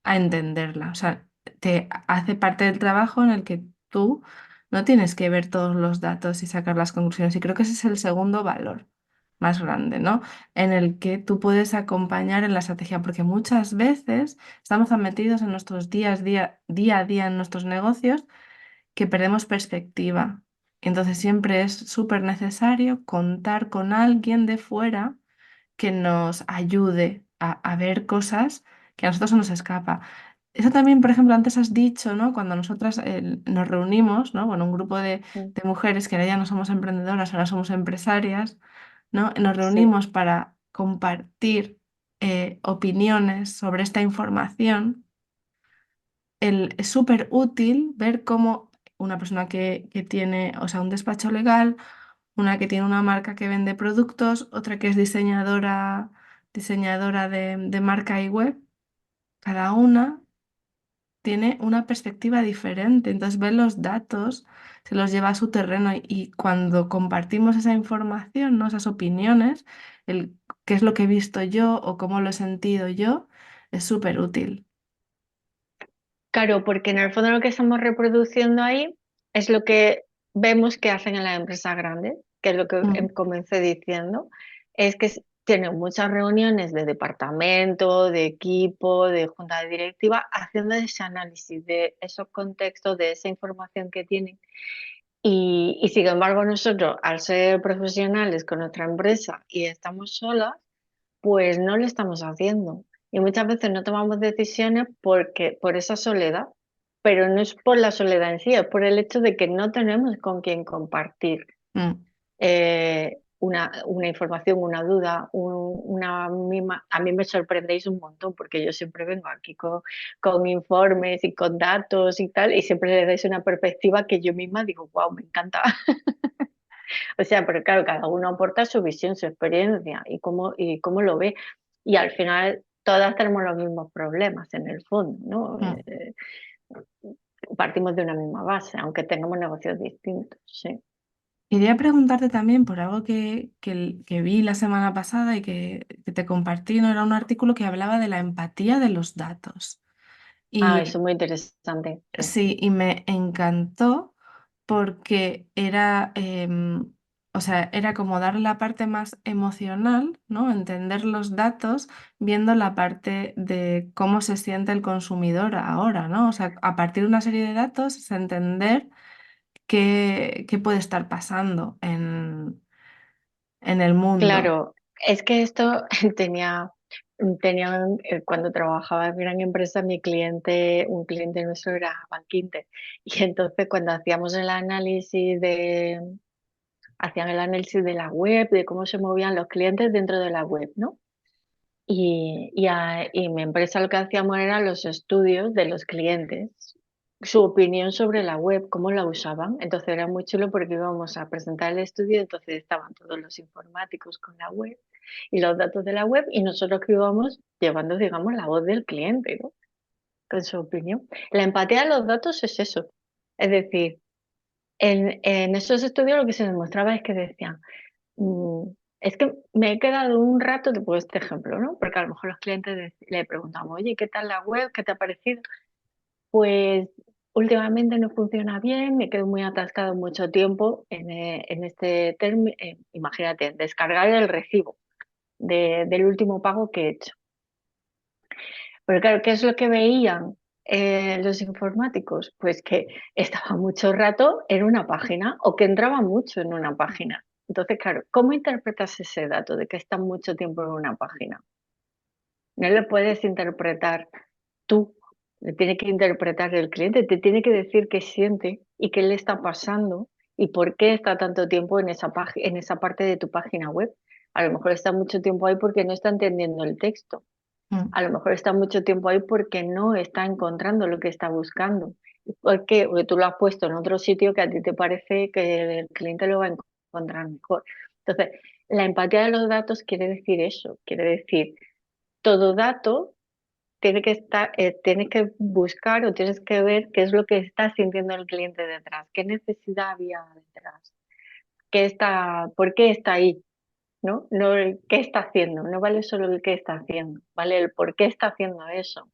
A: a entenderla. O sea, te hace parte del trabajo en el que tú no tienes que ver todos los datos y sacar las conclusiones. Y creo que ese es el segundo valor más grande, ¿no? En el que tú puedes acompañar en la estrategia, porque muchas veces estamos tan metidos en nuestros día a día en nuestros negocios que perdemos perspectiva. Entonces siempre es súper necesario contar con alguien de fuera que nos ayude a ver cosas que a nosotros se nos escapa. Eso también, por ejemplo, antes has dicho, ¿no? Cuando nosotras nos reunimos, ¿no? Bueno, un grupo
C: Mm,
A: de mujeres que ahora ya no somos emprendedoras, ahora somos empresarias, ¿no? Nos
C: sí.
A: reunimos para compartir opiniones sobre esta información. Es súper útil ver cómo una persona que tiene, o sea, un despacho legal, una que tiene una marca que vende productos, otra que es diseñadora de marca y web, cada una tiene una perspectiva diferente. Entonces ve los datos, se los lleva a su terreno y cuando compartimos esa información, ¿no? Esas opiniones, el qué es lo que he visto yo o cómo lo he sentido yo, es súper útil.
C: Claro, porque en el fondo lo que estamos reproduciendo ahí es lo que vemos que hacen en las empresas grandes, que es lo que
A: Mm,
C: comencé diciendo, es que tienen muchas reuniones de departamento, de equipo, de junta directiva, haciendo ese análisis de esos contextos, de esa información que tienen. Y sin embargo nosotros, al ser profesionales con nuestra empresa y estamos solas, pues no lo estamos haciendo. Y muchas veces no tomamos decisiones porque, por esa soledad, pero no es por la soledad en sí, es por el hecho de que no tenemos con quién compartir
A: mm.
C: una información, una duda, una misma. A mí me sorprendéis un montón porque yo siempre vengo aquí con informes y con datos y tal, y siempre le dais una perspectiva que yo misma digo, wow, me encanta. O sea, pero claro, cada uno aporta su visión, su experiencia y cómo lo ve. Y al final todas tenemos los mismos problemas en el fondo, ¿no?
A: Mm.
C: Partimos de una misma base, aunque tengamos negocios distintos, sí.
A: Quería preguntarte también por algo que vi la semana pasada y que te compartí, ¿no? Era un artículo que hablaba de la empatía de los datos.
C: Ah, eso
A: Y
C: es muy interesante, sí.
A: sí, y me encantó porque era, o sea, era como darle la parte más emocional, ¿no? Entender los datos viendo la parte de cómo se siente el consumidor ahora, ¿no? O sea, a partir de una serie de datos es entender qué puede estar pasando en el mundo.
C: Claro, es que esto cuando trabajaba en gran empresa, un cliente nuestro era Bankinter. Y entonces cuando hacían el análisis de la web, de cómo se movían los clientes dentro de la web, ¿no? Y mi empresa lo que hacíamos era los estudios de los clientes, su opinión sobre la web, cómo la usaban. Entonces era muy chulo porque íbamos a presentar el estudio, entonces estaban todos los informáticos con la web y los datos de la web y nosotros que íbamos llevando, digamos, la voz del cliente, ¿no? Con su opinión. La empatía de los datos es eso. Es decir, en esos estudios lo que se demostraba es que decían, Mm, es que me he quedado un rato, te pongo este ejemplo, ¿no? Porque a lo mejor los clientes le preguntamos, oye, ¿qué tal la web? ¿Qué te ha parecido? Pues últimamente no funciona bien, me quedo muy atascado mucho tiempo en este término. Imagínate, descargar el recibo del último pago que he hecho. Pero claro, ¿qué es lo que veían los informáticos? Pues que estaba mucho rato en una página o que entraba mucho en una página. Entonces, claro, ¿cómo interpretas ese dato de que está mucho tiempo en una página? No lo puedes interpretar tú, lo tiene que interpretar el cliente, te tiene que decir qué siente y qué le está pasando y por qué está tanto tiempo en esa parte de tu página web. A lo mejor está mucho tiempo ahí porque no está entendiendo el texto.
A: Mm,
C: A lo mejor está mucho tiempo ahí porque no está encontrando lo que está buscando. ¿Por qué? Porque tú lo has puesto en otro sitio que a ti te parece que el cliente lo va a encontrar mejor. Entonces, la empatía de los datos quiere decir eso, quiere decir, todo dato tienes que buscar o tienes que ver qué es lo que está sintiendo el cliente detrás, qué necesidad había detrás, por qué está ahí, ¿no? No el qué está haciendo, no vale solo el qué está haciendo, vale el por qué está haciendo eso,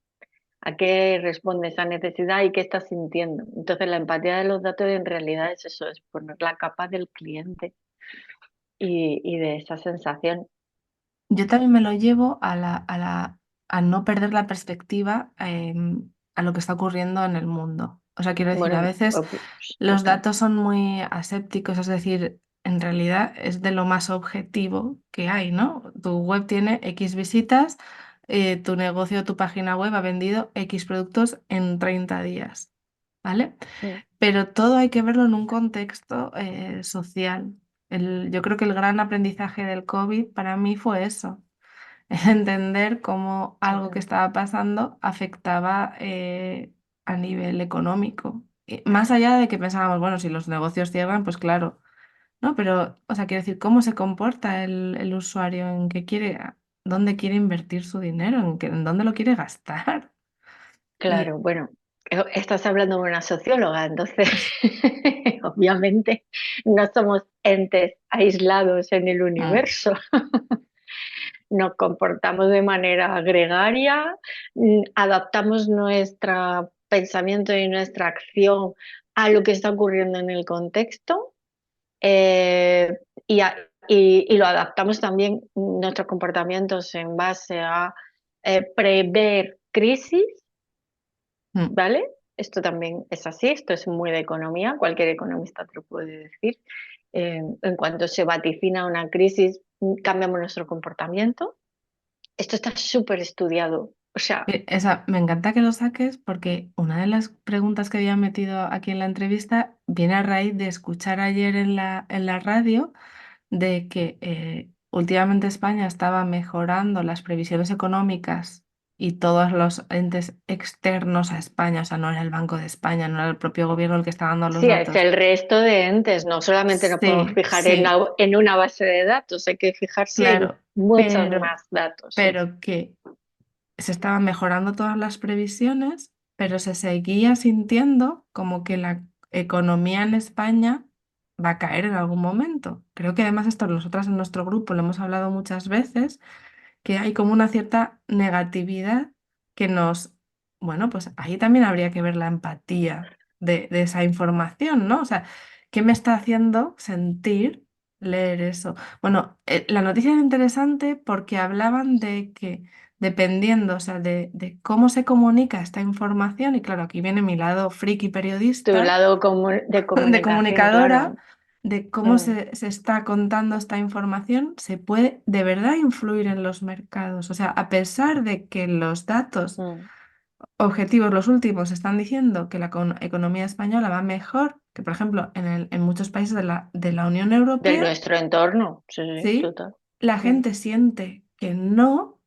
C: a qué responde esa necesidad y qué está sintiendo. Entonces, la empatía de los datos en realidad es eso, es poner la capa del cliente y de esa sensación.
A: Yo también me lo llevo a no perder la perspectiva a lo que está ocurriendo en el mundo. O sea, quiero decir, a
C: Bueno,
A: veces los
C: total.
A: datos son muy asépticos, es decir, en realidad es de lo más objetivo que hay, ¿no? Tu web tiene X visitas, tu negocio, tu página web ha vendido X productos en 30 días, ¿vale?
C: Mm,
A: Pero todo hay que verlo en un contexto social. Yo creo que el gran aprendizaje del COVID para mí fue eso, entender cómo algo que
C: total.
A: estaba pasando afectaba a nivel económico. Más allá de que pensábamos, bueno, si los negocios cierran, pues claro, ¿no? Pero, o sea, quiero decir, cómo se comporta el usuario, en qué quiere, dónde quiere invertir su dinero, en dónde lo quiere gastar. Y,
C: Claro, bueno, estás hablando de una socióloga, entonces obviamente no somos entes aislados en el
A: mm,
C: universo. Nos comportamos de manera gregaria, adaptamos nuestro pensamiento y nuestra acción a lo que está ocurriendo en el contexto, eh, y, a- y lo adaptamos también nuestros comportamientos en base a prever crisis.
A: mm.
C: ¿Vale? Esto también es así, esto es muy de economía, cualquier economista te lo puede decir. En cuanto se vaticina una crisis, cambiamos nuestro comportamiento. Esto está súper estudiado. O sea,
A: Me encanta que lo saques porque una de las preguntas que había metido aquí en la entrevista viene a raíz de escuchar ayer en la radio de que últimamente España estaba mejorando las previsiones económicas y todos los entes externos a España, o sea, no era el Banco de España, no era el propio gobierno el que estaba dando los
C: sí, es
A: datos.
C: el resto de entes, no solamente nos podemos
A: Sí,
C: fijar
A: sí,
C: en una base de datos, hay que fijarse en
A: claro,
C: muchos
A: pero,
C: más datos, sí.
A: pero que se estaban mejorando todas las previsiones, pero se seguía sintiendo como que la economía en España va a caer en algún momento. Creo que además esto nosotras en nuestro grupo lo hemos hablado muchas veces, que hay como una cierta negatividad que bueno, pues ahí también habría que ver la empatía de esa información, ¿no? O sea, ¿qué me está haciendo sentir? leer eso. Bueno, la noticia era interesante porque hablaban de que dependiendo, o sea, de cómo se comunica esta información, y claro, aquí viene mi lado friki
C: Tu
A: periodista,
C: lado de
A: de
C: comunicación,
A: comunicadora,
C: claro.
A: de cómo
C: Mm,
A: se está contando esta información, se puede de verdad influir en los mercados. O sea, a pesar de que los datos
C: mm.
A: objetivos, los últimos, están diciendo que la economía española va mejor que, por ejemplo, en muchos países de la Unión
C: De
A: Europea,
C: nuestro entorno, sí, sí,
A: ¿sí?
C: total.
A: La
C: Mm.
A: gente siente que no,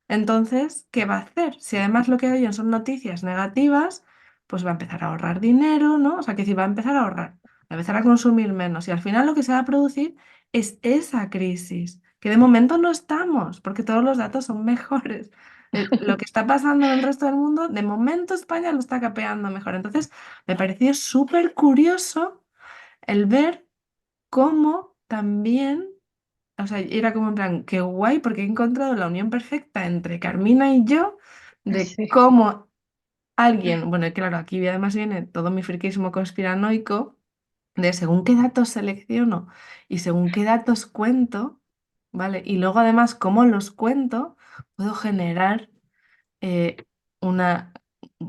A: entonces, ¿qué va a hacer? Si además lo que oyen son noticias negativas, pues va a empezar a ahorrar dinero, ¿no? O sea, que si va a empezar a ahorrar, va a empezar a consumir menos y al final lo que se va a producir es esa crisis, que de momento no estamos, porque todos los datos son mejores. Lo que está pasando en el resto del mundo, de momento España lo está capeando mejor. Entonces, me pareció súper curioso el ver cómo también, o sea, era como en plan, qué guay, porque he encontrado la unión perfecta entre Carmina y yo, de
C: Sí.
A: cómo alguien, bueno, y claro, aquí además viene todo mi friquismo conspiranoico, de según qué datos selecciono y según qué datos cuento, ¿vale? Y luego además, cómo los cuento, puedo generar eh, una,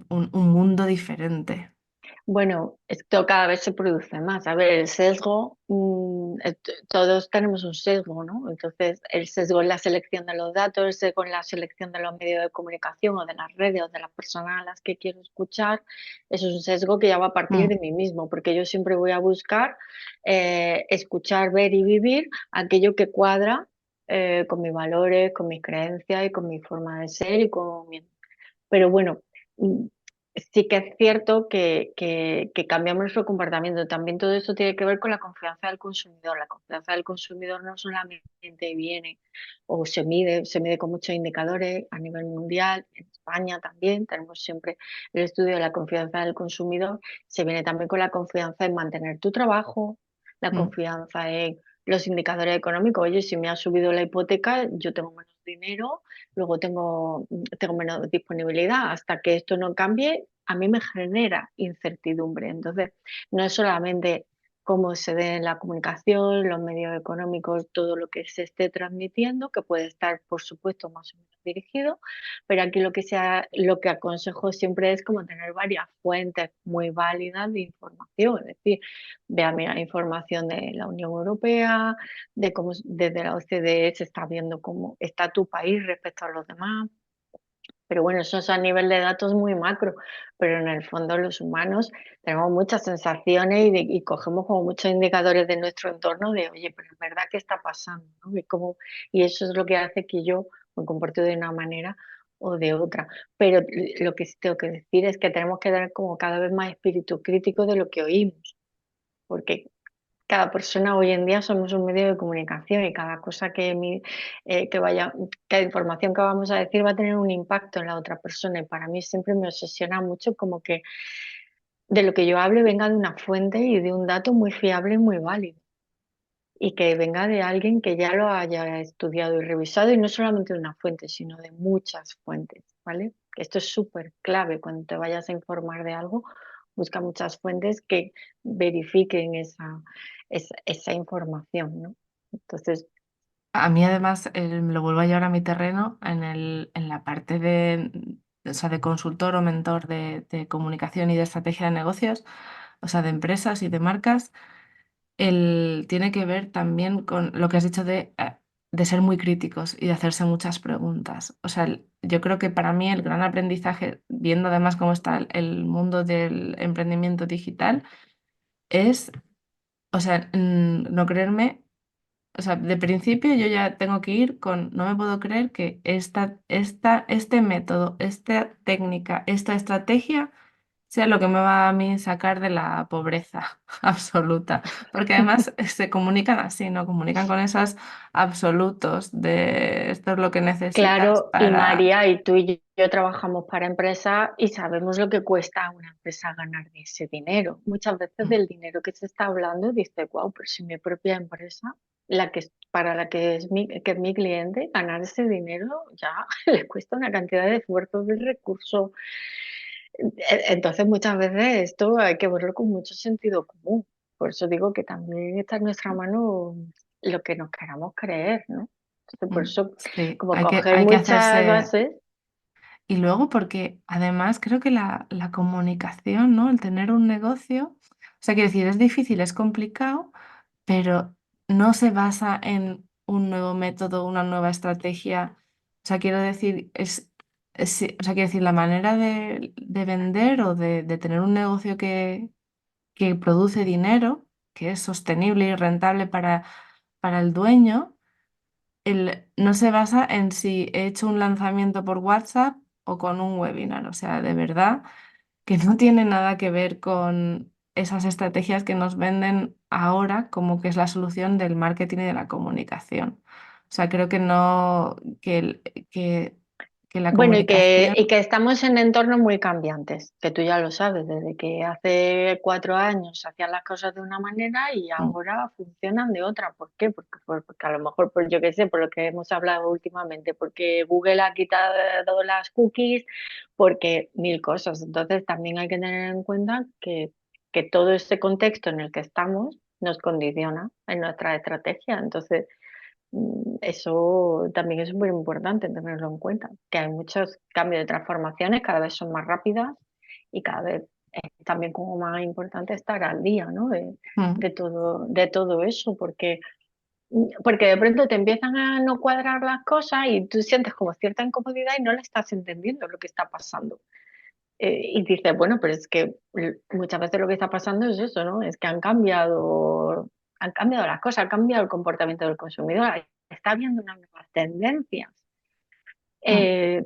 A: un mundo diferente.
C: Bueno, esto cada vez se produce más. A ver, el sesgo, todos tenemos un sesgo, ¿no? Entonces, el sesgo en la selección de los datos, el sesgo en la selección de los medios de comunicación o de las redes o de las personas a las que quiero escuchar, eso es un sesgo que ya va a partir
A: Mm,
C: de mí mismo, porque yo siempre voy a buscar escuchar, ver y vivir aquello que cuadra con mis valores, con mis creencias y con mi forma de ser y con mi... Pero bueno, mm, sí que es cierto que cambiamos nuestro comportamiento. También todo esto tiene que ver con la confianza del consumidor. La confianza del consumidor no solamente viene o se mide con muchos indicadores a nivel mundial, en España también tenemos siempre el estudio de la confianza del consumidor, se viene también con la confianza en mantener tu trabajo, la
A: mm.
C: confianza en los indicadores económicos. Oye, si me ha subido la hipoteca, yo tengo menos dinero, luego tengo menos disponibilidad. Hasta que esto no cambie, a mí me genera incertidumbre. Entonces, no es solamente cómo se dé en la comunicación, los medios económicos, todo lo que se esté transmitiendo, que puede estar, por supuesto, más o menos dirigido, pero aquí lo que aconsejo siempre es como tener varias fuentes muy válidas de información, es decir, vea, mira, información de la Unión Europea, de cómo desde la OCDE se está viendo cómo está tu país respecto a los demás. Pero bueno, eso es a nivel de datos muy macro, pero en el fondo los humanos tenemos muchas sensaciones y cogemos como muchos indicadores de nuestro entorno de, oye, pero es verdad que está pasando, ¿no? Y eso es lo que hace que yo me comporte de una manera o de otra. Pero lo que sí tengo que decir es que tenemos que tener como cada vez más espíritu crítico de lo que oímos, porque cada persona hoy en día somos un medio de comunicación y cada cosa que vaya, cada información que vamos a decir va a tener un impacto en la otra persona. Y para mí siempre me obsesiona mucho como que de lo que yo hable venga de una fuente y de un dato muy fiable y muy válido. Y que venga de alguien que ya lo haya estudiado y revisado, y no solamente de una fuente, sino de muchas fuentes, ¿vale? Esto es súper clave cuando te vayas a informar de algo, busca muchas fuentes que verifiquen esa información, ¿no? Entonces,
A: A mí además lo vuelvo a llevar a mi terreno en la parte o sea, de consultor o mentor de comunicación y de estrategia de negocios, o sea, de empresas y de marcas. Tiene que ver también con lo que has dicho de ser muy críticos y de hacerse muchas preguntas. O sea, yo creo que para mí el gran aprendizaje, viendo además cómo está el mundo del emprendimiento digital, es, o sea, no creerme, o sea, de principio yo ya tengo que ir con, no me puedo creer que este método, esta técnica, esta estrategia sea lo que me va a mí sacar de la pobreza absoluta. Porque además se comunican así, ¿no? Comunican con esos absolutos de esto es lo que necesitas
C: claro, y
A: para...
C: María, y tú y yo trabajamos para empresas y sabemos lo que cuesta a una empresa ganar de ese dinero. Muchas veces
A: Mm.
C: del dinero que se está hablando, dice, wow, pero si mi propia empresa, para la que es mi cliente, ganar ese dinero ya le cuesta una cantidad de esfuerzo, de recursos. Entonces, muchas veces esto hay que verlo con mucho sentido común. Por eso digo que también está en nuestra mano lo que nos queramos creer, ¿no? Entonces, por eso,
A: Sí,
C: como
A: hay
C: coger
A: hay que
C: muchas
A: hacerse.
C: bases,
A: Y luego porque además creo que la comunicación, ¿no? El tener un negocio, o sea, quiero decir, es difícil, es complicado, pero no se basa en un nuevo método, una nueva estrategia. O sea, quiero decir, o sea, quiero decir, la manera de vender o de tener un negocio que produce dinero, que es sostenible y rentable para el dueño, no se basa en si he hecho un lanzamiento por WhatsApp o con un webinar. O sea, de verdad que no tiene nada que ver con esas estrategias que nos venden ahora como que es la solución del marketing y de la comunicación. O sea, creo que no, que la
C: bueno,
A: comunicación.
C: y que estamos en entornos muy cambiantes, que tú ya lo sabes, desde que hace 4 años hacían las cosas de una manera y
A: Mm,
C: ahora funcionan de otra. ¿Por qué? Porque a lo mejor, por yo qué sé, por lo que hemos hablado últimamente, porque Google ha quitado las cookies, porque mil cosas. Entonces también hay que tener en cuenta que todo este contexto en el que estamos nos condiciona en nuestra estrategia. Entonces, eso también es muy importante tenerlo en cuenta, que hay muchos cambios de transformaciones, cada vez son más rápidas y cada vez es también como más importante estar al día, ¿no?
A: mm,
C: De todo eso, porque de pronto te empiezan a no cuadrar las cosas y tú sientes como cierta incomodidad y no le estás entendiendo lo que está pasando. Y dices, bueno, pero es que muchas veces lo que está pasando es eso, ¿no? Es que han cambiado las cosas, ha cambiado el comportamiento del consumidor, está habiendo unas nuevas tendencias
A: mm,
C: eh,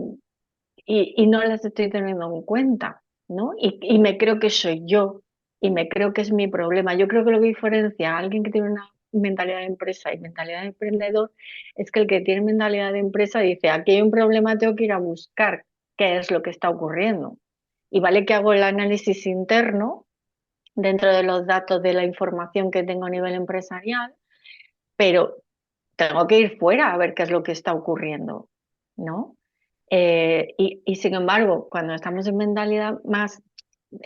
C: y no las estoy teniendo en cuenta, ¿no? Y me creo que soy yo y me creo que es mi problema. Yo creo que lo que diferencia a alguien que tiene una mentalidad de empresa y mentalidad de emprendedor es que el que tiene mentalidad de empresa dice, aquí hay un problema, tengo que ir a buscar qué es lo que está ocurriendo. Y vale que hago el análisis interno dentro de los datos de la información que tengo a nivel empresarial, pero tengo que ir fuera a ver qué es lo que está ocurriendo, ¿no? Y sin embargo, cuando estamos en mentalidad más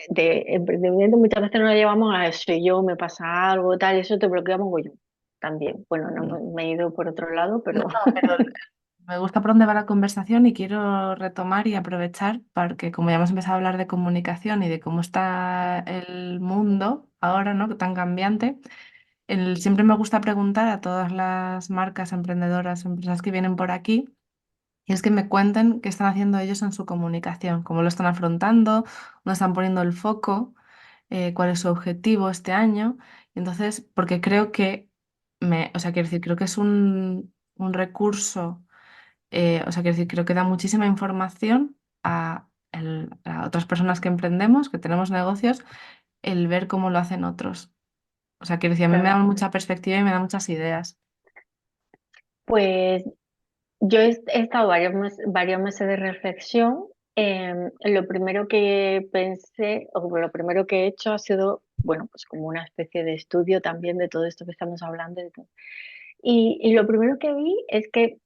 C: de emprendimiento, muchas veces nos llevamos a eso, yo, me pasa algo, tal, y eso te bloquea mogollón también. Bueno, no
A: mm.
C: me he ido por otro lado,
A: No,
C: pero
A: no, pero me gusta por dónde va la conversación y quiero retomar y aprovechar porque como ya hemos empezado a hablar de comunicación y de cómo está el mundo ahora, ¿no? Tan cambiante, siempre me gusta preguntar a todas las marcas emprendedoras, empresas que vienen por aquí, y es que me cuenten qué están haciendo ellos en su comunicación, cómo lo están afrontando, dónde están poniendo el foco, cuál es su objetivo este año. Entonces, porque creo que o sea, quiero decir, creo que es un recurso, o sea, quiero decir, creo que da muchísima información a otras personas que emprendemos, que tenemos negocios, el ver cómo lo hacen otros. O sea, quiero decir, a mí me da
C: claro.
A: mucha perspectiva y me da muchas ideas.
C: Pues yo he estado varios meses de reflexión. Lo primero que pensé, o lo primero que he hecho ha sido, bueno, pues como una especie de estudio también de todo esto que estamos hablando. Y lo primero que vi es que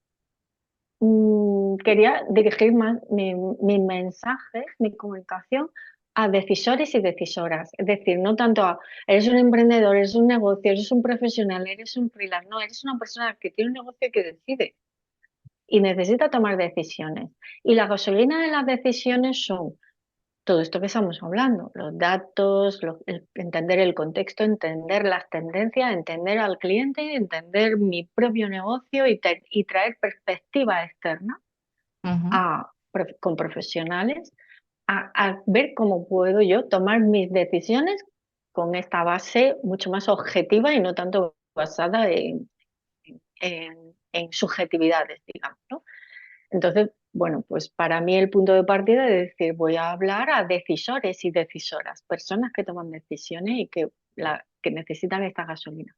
C: quería dirigir más mis mensajes, mi comunicación a decisores y decisoras. Es decir, no tanto a, eres un emprendedor, eres un negocio, eres un profesional, eres un freelance. No, eres una persona que tiene un negocio y que decide y necesita tomar decisiones. Y la gasolina de las decisiones son todo esto que estamos hablando, los datos, entender el contexto, entender las tendencias, entender al cliente, entender mi propio negocio y traer perspectiva externa
A: Ujú,
C: con profesionales a ver cómo puedo yo tomar mis decisiones con esta base mucho más objetiva y no tanto basada en subjetividades, digamos, ¿no? Entonces, bueno, pues para mí el punto de partida es decir, voy a hablar a decisores y decisoras, personas que toman decisiones y que necesitan esta gasolina.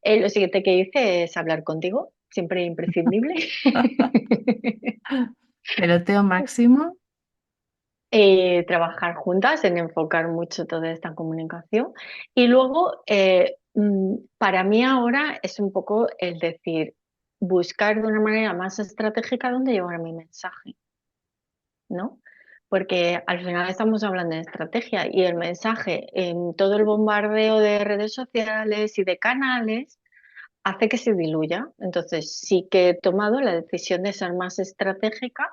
C: Lo siguiente que hice es hablar contigo, siempre imprescindible.
A: peloteo máximo.
C: Trabajar juntas en enfocar mucho toda esta comunicación. Y luego, para mí ahora es un poco el decir, buscar de una manera más estratégica dónde llevar mi mensaje, ¿no? Porque al final estamos hablando de estrategia y el mensaje en todo el bombardeo de redes sociales y de canales hace que se diluya. Entonces sí que he tomado la decisión de ser más estratégica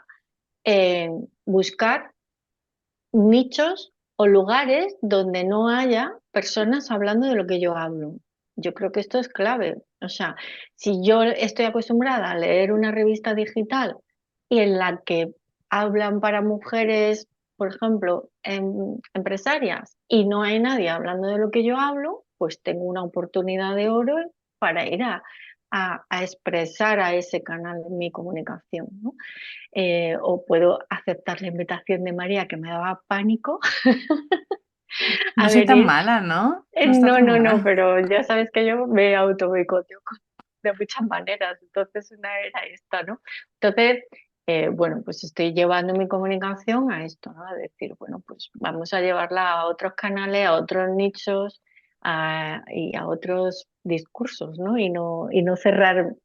C: en buscar nichos o lugares donde no haya personas hablando de lo que yo hablo. Yo creo que esto es clave. O sea, si yo estoy acostumbrada a leer una revista digital y en la que hablan para mujeres, por ejemplo, empresarias, y no hay nadie hablando de lo que yo hablo, pues tengo una oportunidad de oro para ir a expresar a ese canal de mi comunicación, ¿no? O puedo aceptar la invitación de María, que me daba pánico,
A: No
C: a
A: soy tan
C: venir.
A: mala, ¿no? No está
C: No,
A: tan
C: no, no,
A: mal.
C: pero ya sabes que yo me auto boicoteo de muchas maneras, entonces una era esta, ¿no? Entonces, bueno, pues estoy llevando mi comunicación a esto, ¿no? A decir, bueno, pues vamos a llevarla a otros canales, a otros nichos y a otros discursos, ¿no? No cerrarme,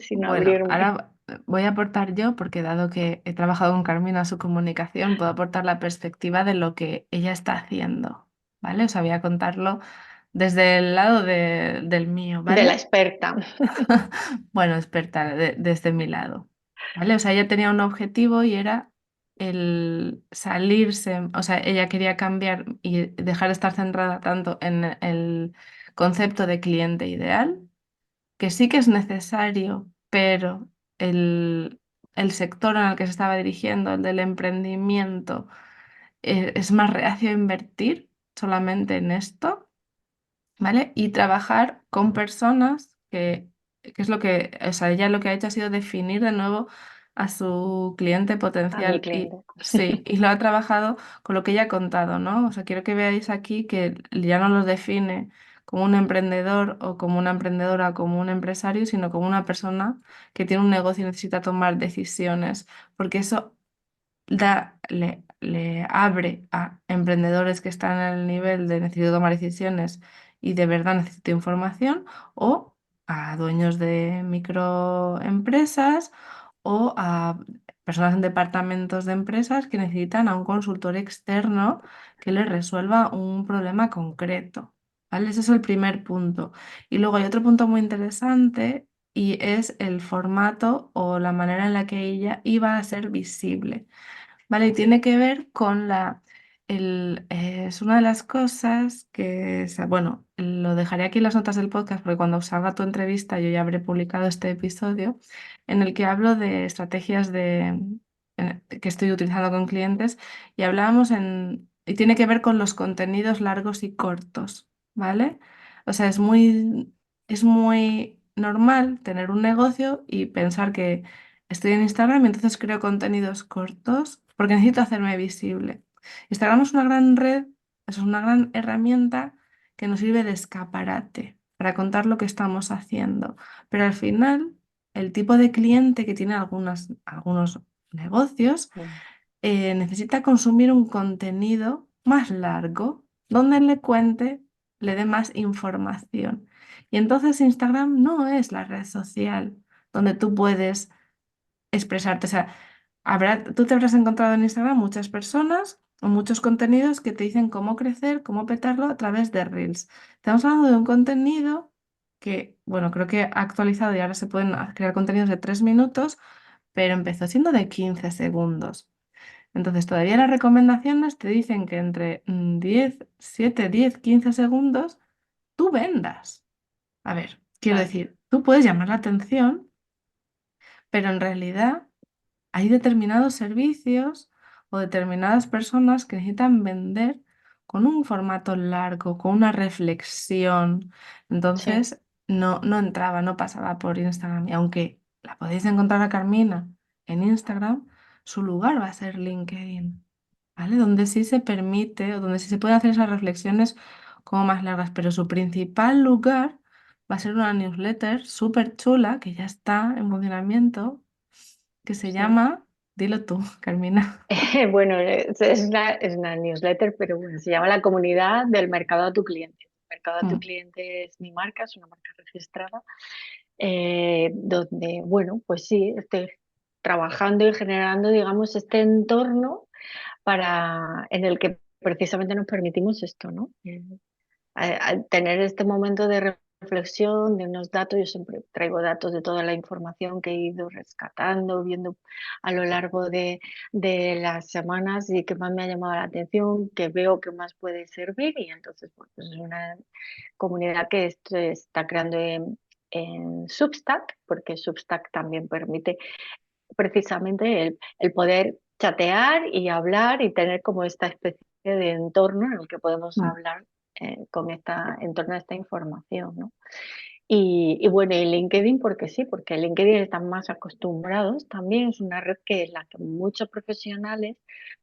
C: sino
A: Bueno,
C: abrirme.
A: ahora voy a aportar yo, porque dado que he trabajado con Carmina en su comunicación, puedo aportar la perspectiva de lo que ella está haciendo, ¿vale? O sea, voy a contarlo desde el lado del mío,
C: De la
A: ¿vale?
C: experta.
A: Bueno, experta desde mi lado, ¿vale? O sea, ella tenía un objetivo y era el salirse, o sea, ella quería cambiar y dejar de estar centrada tanto en el concepto de cliente ideal, que sí que es necesario, pero el, el sector en el que se estaba dirigiendo, el del emprendimiento, es más reacio a invertir solamente en esto, ¿vale? Y trabajar con personas que es lo que, o sea, ella lo que ha hecho ha sido definir de nuevo a su cliente
C: A mi
A: potencial y
C: cliente.
A: sí, y lo ha trabajado con lo que ella ha contado, ¿no? O sea, quiero que veáis aquí que ya no los define como un emprendedor o como una emprendedora o como un empresario, sino como una persona que tiene un negocio y necesita tomar decisiones, porque eso le abre a emprendedores que están en el nivel de necesito tomar decisiones y de verdad necesito información, o a dueños de microempresas o a personas en departamentos de empresas que necesitan a un consultor externo que les resuelva un problema concreto. ¿Vale? Ese es el primer punto. Y luego hay otro punto muy interesante y es el formato o la manera en la que ella iba a ser visible. Vale, y tiene que ver con es una de las cosas que, bueno, lo dejaré aquí en las notas del podcast porque cuando salga tu entrevista yo ya habré publicado este episodio en el que hablo de estrategias que estoy utilizando con clientes y y tiene que ver con los contenidos largos y cortos, ¿vale? O sea, es muy normal tener un negocio y pensar que estoy en Instagram y entonces creo contenidos cortos porque necesito hacerme visible. Instagram es una gran red, es una gran herramienta que nos sirve de escaparate para contar lo que estamos haciendo. Pero al final, el tipo de cliente que tiene algunos negocios
C: Mm,
A: necesita consumir un contenido más largo donde le cuente, le dé más información. Y entonces Instagram no es la red social donde tú puedes expresarte. O sea, tú te habrás encontrado en Instagram muchas personas o muchos contenidos que te dicen cómo crecer, cómo petarlo a través de Reels. Estamos hablando de un contenido que, bueno, creo que ha actualizado y ahora se pueden crear contenidos de 3 minutos, pero empezó siendo de 15 segundos. Entonces, todavía las recomendaciones te dicen que entre 10, 7, 10, 15 segundos tú vendas. A ver, quiero
C: claro,
A: decir, tú puedes llamar la atención, pero en realidad hay determinados servicios o determinadas personas que necesitan vender con un formato largo, con una reflexión.
C: sí.
A: Entonces, no entraba, no pasaba por Instagram. Y aunque la podéis encontrar a Carmina en Instagram, su lugar va a ser LinkedIn, ¿vale? Donde sí se permite o donde sí se pueden hacer esas reflexiones como más largas, pero su principal lugar va a ser una newsletter súper chula que ya está en funcionamiento que se
C: Sí.
A: llama, dilo tú, Carmina.
C: Bueno, es una newsletter, pero bueno, se llama La Comunidad del Mercado a tu Cliente. Mercado a tu
A: Mm.
C: Cliente es mi marca, es una marca registrada, donde, bueno, pues sí, estoy trabajando y generando, digamos, este entorno en el que precisamente nos permitimos esto, ¿no? Al tener este momento de reflexión de unos datos. Yo siempre traigo datos de toda la información que he ido rescatando, viendo a lo largo de las semanas y que más me ha llamado la atención, que veo que más puede servir. Y entonces, pues es una comunidad que se está creando en Substack, porque Substack también permite precisamente el poder chatear y hablar y tener como esta especie de entorno en el que podemos
A: Mm.
C: hablar en torno a esta información, ¿no? Y bueno, y LinkedIn, porque sí, porque LinkedIn están más acostumbrados, también es una red que en la que muchos profesionales,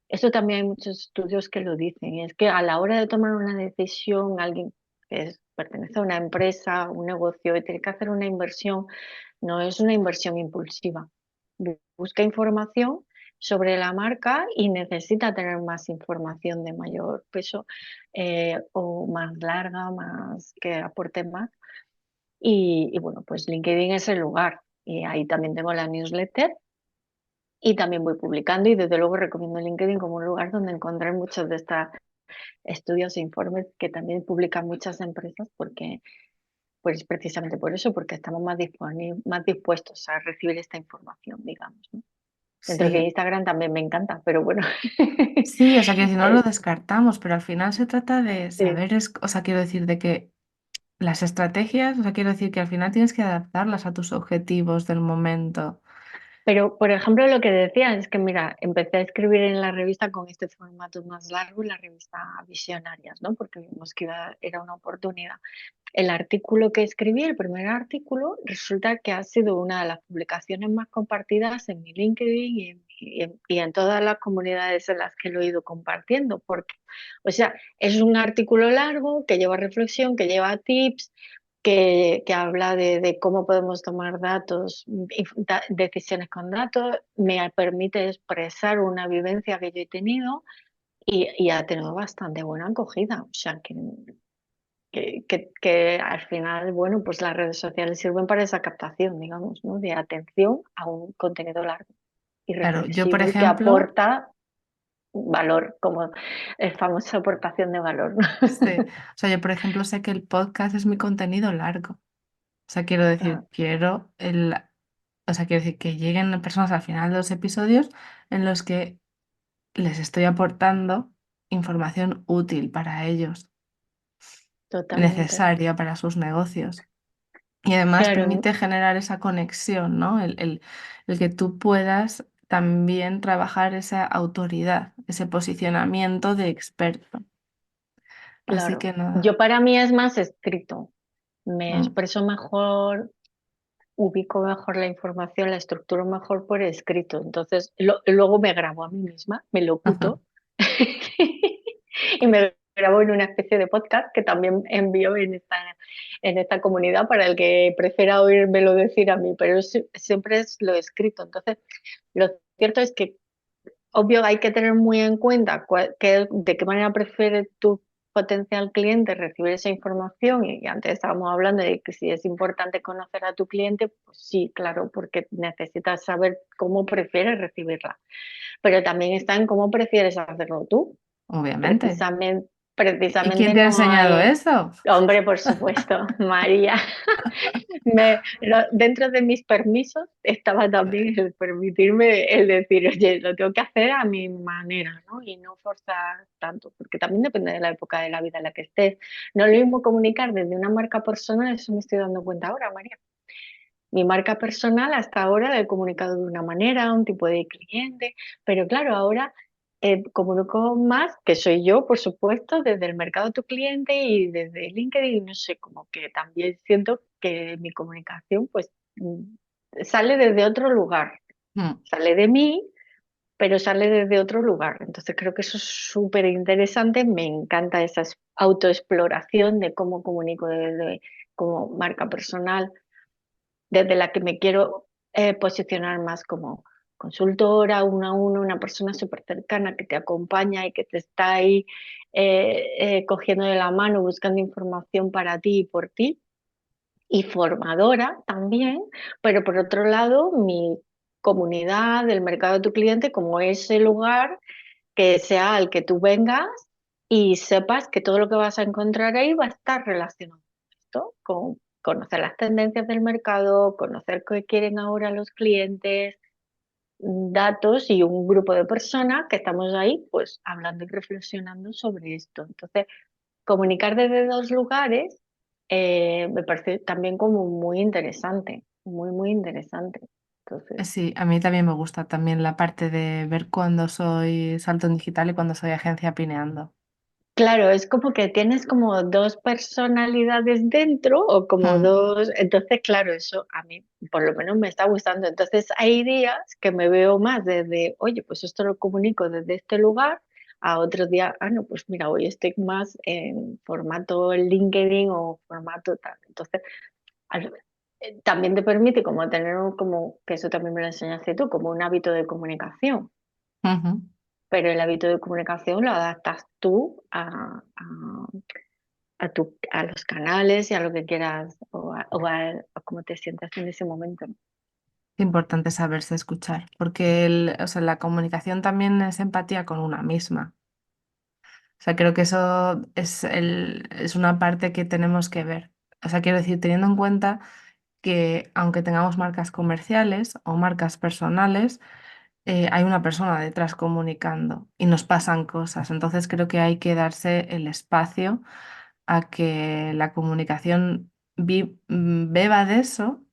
C: esto también hay muchos estudios que lo dicen, y es que a la hora de tomar una decisión, alguien pertenece a una empresa, un negocio y tiene que hacer una inversión, no es una inversión impulsiva. Busca información sobre la marca y necesita tener más información de mayor peso o más larga, más que aporte más. Y bueno, pues LinkedIn es el lugar. Y ahí también tengo la newsletter y también voy publicando y desde luego recomiendo LinkedIn como un lugar donde encontrar muchos de estos estudios e informes que también publican muchas empresas porque pues precisamente por eso, porque estamos más dispuestos a recibir esta información, digamos, ¿no? Dentro que
A: Sí,
C: Instagram también me encanta, pero bueno.
A: sí, o sea, que si no lo
C: Eh,
A: descartamos, pero al final se trata de
C: sí.
A: saber, o sea, quiero decir, de que las estrategias, o sea, quiero decir que al final tienes que adaptarlas a tus objetivos del momento.
C: Pero, por ejemplo, lo que decía es que, mira, empecé a escribir en la revista con este formato más largo, en la revista Visionarias, ¿no? Porque vimos que era una oportunidad. El artículo que escribí, el primer artículo, resulta que ha sido una de las publicaciones más compartidas en mi LinkedIn y en todas las comunidades en las que lo he ido compartiendo, porque, o sea, es un artículo largo que lleva reflexión, que lleva tips, que habla de cómo podemos tomar datos, decisiones con datos, me permite expresar una vivencia que yo he tenido y ha tenido bastante buena acogida. O sea, que al final, bueno, pues las redes sociales sirven para esa captación, digamos, ¿no? De atención a un contenido largo y
A: Claro, yo, por
C: reflexivo y que
A: ejemplo,
C: aporta valor, como es famosa aportación de valor, ¿no?
A: sé, o sea, yo, por ejemplo, sé que el podcast es mi contenido largo. O sea, quiero decir,
C: Claro,
A: o sea, quiero decir que lleguen personas al final de los episodios en los que les estoy aportando información útil para ellos,
C: totalmente.
A: necesaria para sus negocios. Y además
C: Claro,
A: permite generar esa conexión, ¿no? El que tú puedas también trabajar esa autoridad, ese posicionamiento de experto. Así
C: claro.
A: que nada.
C: Yo para mí es más escrito. Me
A: Mm,
C: expreso mejor, ubico mejor la información, la estructuro mejor por escrito. Entonces, luego me grabo a mí misma, me
A: ujú.
C: locuto y me grabo en una especie de podcast que también envío en esta comunidad para el que prefiera oírmelo decir a mí, pero siempre es lo escrito. Entonces, lo cierto es que obvio, hay que tener muy en cuenta de qué manera prefiere tu potencial cliente recibir esa información. Y antes estábamos hablando de que si es importante conocer a tu cliente, pues sí, claro, porque necesitas saber cómo prefieres recibirla. Pero también está en cómo prefieres hacerlo tú.
A: Obviamente.
C: Precisamente,
A: ¿Y quién
C: precisamente
A: te ha
C: no
A: enseñado
C: hay.
A: eso?
C: Hombre, por supuesto, María. Dentro de mis permisos estaba también el permitirme el decir, oye, lo tengo que hacer a mi manera, ¿no? Y no forzar tanto, porque también depende de la época de la vida en la que estés. No es lo mismo comunicar desde una marca personal, eso me estoy dando cuenta ahora, María. Mi marca personal hasta ahora la he comunicado de una manera, un tipo de cliente, pero claro, ahora comunico más, que soy yo, por supuesto, desde el mercado de tu cliente y desde LinkedIn, no sé, como que también siento que mi comunicación pues sale desde otro lugar,
A: Mm,
C: sale de mí, pero sale desde otro lugar. Entonces creo que eso es súper interesante, me encanta esa autoexploración de cómo comunico desde como marca personal desde la que me quiero posicionar más como consultora, uno a uno, una persona súper cercana que te acompaña y que te está ahí cogiendo de la mano, buscando información para ti y por ti, y formadora también, pero por otro lado, mi comunidad, el mercado de tu cliente, como ese lugar que sea al que tú vengas y sepas que todo lo que vas a encontrar ahí va a estar relacionado con esto, conocer las tendencias del mercado, conocer qué quieren ahora los clientes, datos y un grupo de personas que estamos ahí pues hablando y reflexionando sobre esto. Entonces, comunicar desde dos lugares me parece también como muy interesante, muy, muy interesante. Entonces,
A: Sí, a mí también me gusta también la parte de ver cuándo soy salto en digital y cuándo soy agencia pineando.
C: claro, es como que tienes como dos personalidades dentro o como
A: Mm,
C: dos, entonces claro, eso a mí por lo menos me está gustando. Entonces hay días que me veo más desde, oye, pues esto lo comunico desde este lugar, a otros días, ah, no, pues mira, hoy estoy más en formato LinkedIn o formato tal. Entonces, al- también te permite como tener como, que eso también me lo enseñaste tú, como un hábito de comunicación,
A: ujú.
C: pero el hábito de comunicación lo adaptas tú a los canales y a lo que quieras a cómo te sientas en ese momento.
A: Es importante saberse escuchar, porque o sea, la comunicación también es empatía con una misma. O sea, creo que eso es una parte que tenemos que ver. O sea, quiero decir, teniendo en cuenta que aunque tengamos marcas comerciales o marcas personales, hay una persona detrás comunicando y nos pasan cosas. Entonces creo que hay que darse el espacio a que la comunicación beba de eso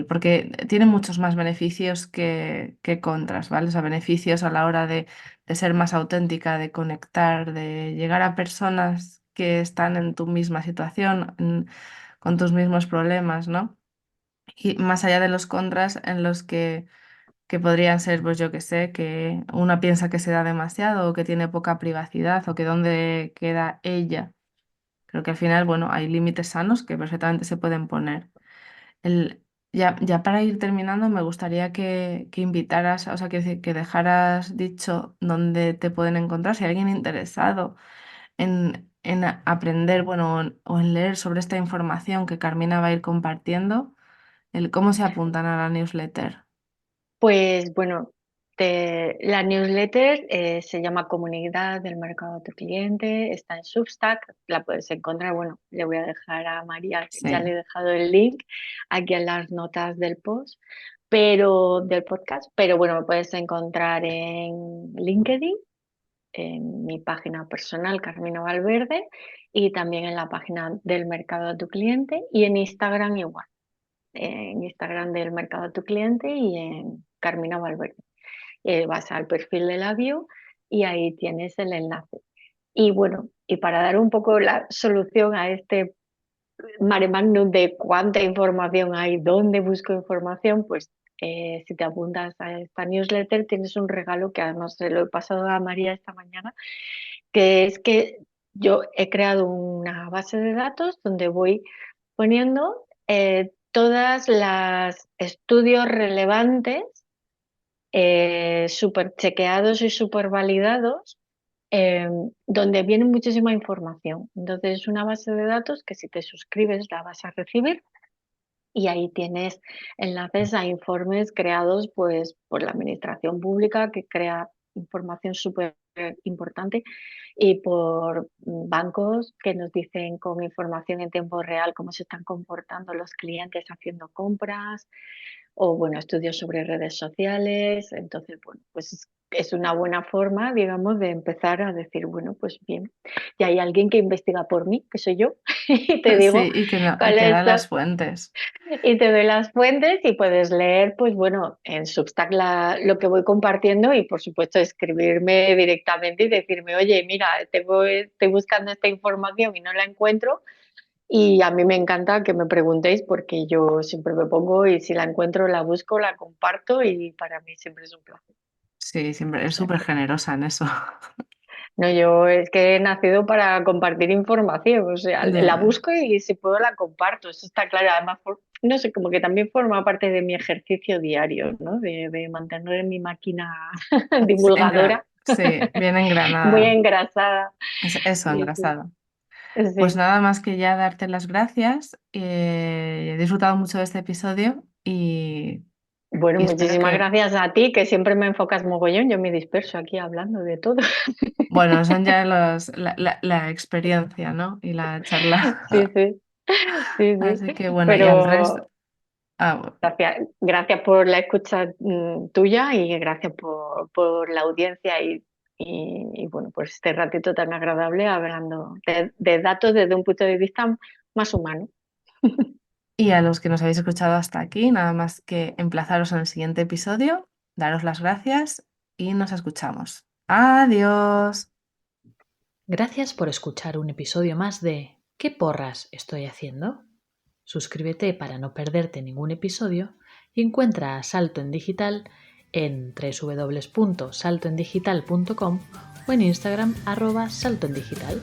A: porque tiene muchos más beneficios que contras, ¿vale? O sea, beneficios a la hora de ser más auténtica, de conectar, de llegar a personas que están en tu misma situación, con tus mismos problemas, ¿no? Y más allá de los contras en los que podrían ser, pues yo que sé, que una piensa que se da demasiado o que tiene poca privacidad o que dónde queda ella. Creo que al final, bueno, hay límites sanos que perfectamente se pueden poner. El, ya para ir terminando, me gustaría que invitaras, o sea, que dejaras dicho dónde te pueden encontrar, si hay alguien interesado en aprender, bueno, o en leer sobre esta información que Carmina va a ir compartiendo, el cómo se apuntan a la newsletter.
C: Pues bueno, la newsletter se llama Comunidad del Mercado de tu Cliente, está en Substack, la puedes encontrar, bueno, le voy a dejar a María, ya le
A: Sí,
C: he dejado el link aquí en las notas del post, pero del podcast, pero bueno, me puedes encontrar en LinkedIn, en mi página personal, Carmina Valverde, y también en la página del Mercado de tu Cliente y en Instagram igual, en Instagram del Mercado de tu Cliente y en Carmina Valverde. Vas al perfil de la bio y ahí tienes el enlace. Y bueno, y para dar un poco la solución a este mare magnum de cuánta información hay, dónde busco información, pues si te apuntas a esta newsletter tienes un regalo que además se lo he pasado a María esta mañana, que es que yo he creado una base de datos donde voy poniendo todas las estudios relevantes, súper chequeados y súper validados, donde viene muchísima información. Entonces es una base de datos que si te suscribes la vas a recibir y ahí tienes enlaces a informes creados pues, por la administración pública que crea información súper importante y por bancos que nos dicen con información en tiempo real cómo se están comportando los clientes haciendo compras o bueno, estudios sobre redes sociales. Entonces, bueno, pues es una buena forma, digamos, de empezar a decir, bueno, pues bien, y hay alguien que investiga por mí, que soy yo, y te digo
A: sí, y que, no, y que
C: cuáles
A: da
C: son
A: las fuentes.
C: y te doy las fuentes y puedes leer, pues bueno, en Substack lo que voy compartiendo y por supuesto escribirme directamente y decirme, oye, mira, estoy buscando esta información y no la encuentro. Y a mí me encanta que me preguntéis porque yo siempre me pongo y si la encuentro la busco, la comparto y para mí siempre es un placer.
A: Sí, siempre
C: O
A: es
C: sea
A: súper
C: que,
A: generosa en eso.
C: no, yo es que he nacido para compartir información, o sea, la
A: Ya.
C: busco y si puedo la comparto, eso está claro. Además, no sé, como que también forma parte de mi ejercicio diario, ¿no? De mantener mi máquina
A: Sí,
C: divulgadora
A: sí, bien
C: muy
A: engranada.
C: engrasada.
A: Eso,
C: Sí, sí,
A: engrasada. Pues
C: sí.
A: nada más que ya darte las gracias. He disfrutado mucho de este episodio
C: Bueno,
A: y espero
C: muchísimas
A: que,
C: gracias a ti, que siempre me enfocas mogollón. Yo me disperso aquí hablando de todo.
A: bueno, son ya la experiencia, ¿no? Y la charla.
C: Sí, sí. Sí, sí.
A: Así que bueno, y al resto.
C: Pero
A: Ah,
C: gracias por la escucha tuya y gracias por la audiencia y, bueno, pues este ratito tan agradable hablando de datos desde un punto de vista más humano.
A: y a los que nos habéis escuchado hasta aquí, nada más que emplazaros en el siguiente episodio, daros las gracias y nos escuchamos. Adiós.
B: Gracias por escuchar un episodio más de ¿Qué porras estoy haciendo? Suscríbete para no perderte ningún episodio y encuentra a Salto en Digital en www.saltoendigital.com o en Instagram @saltoendigital.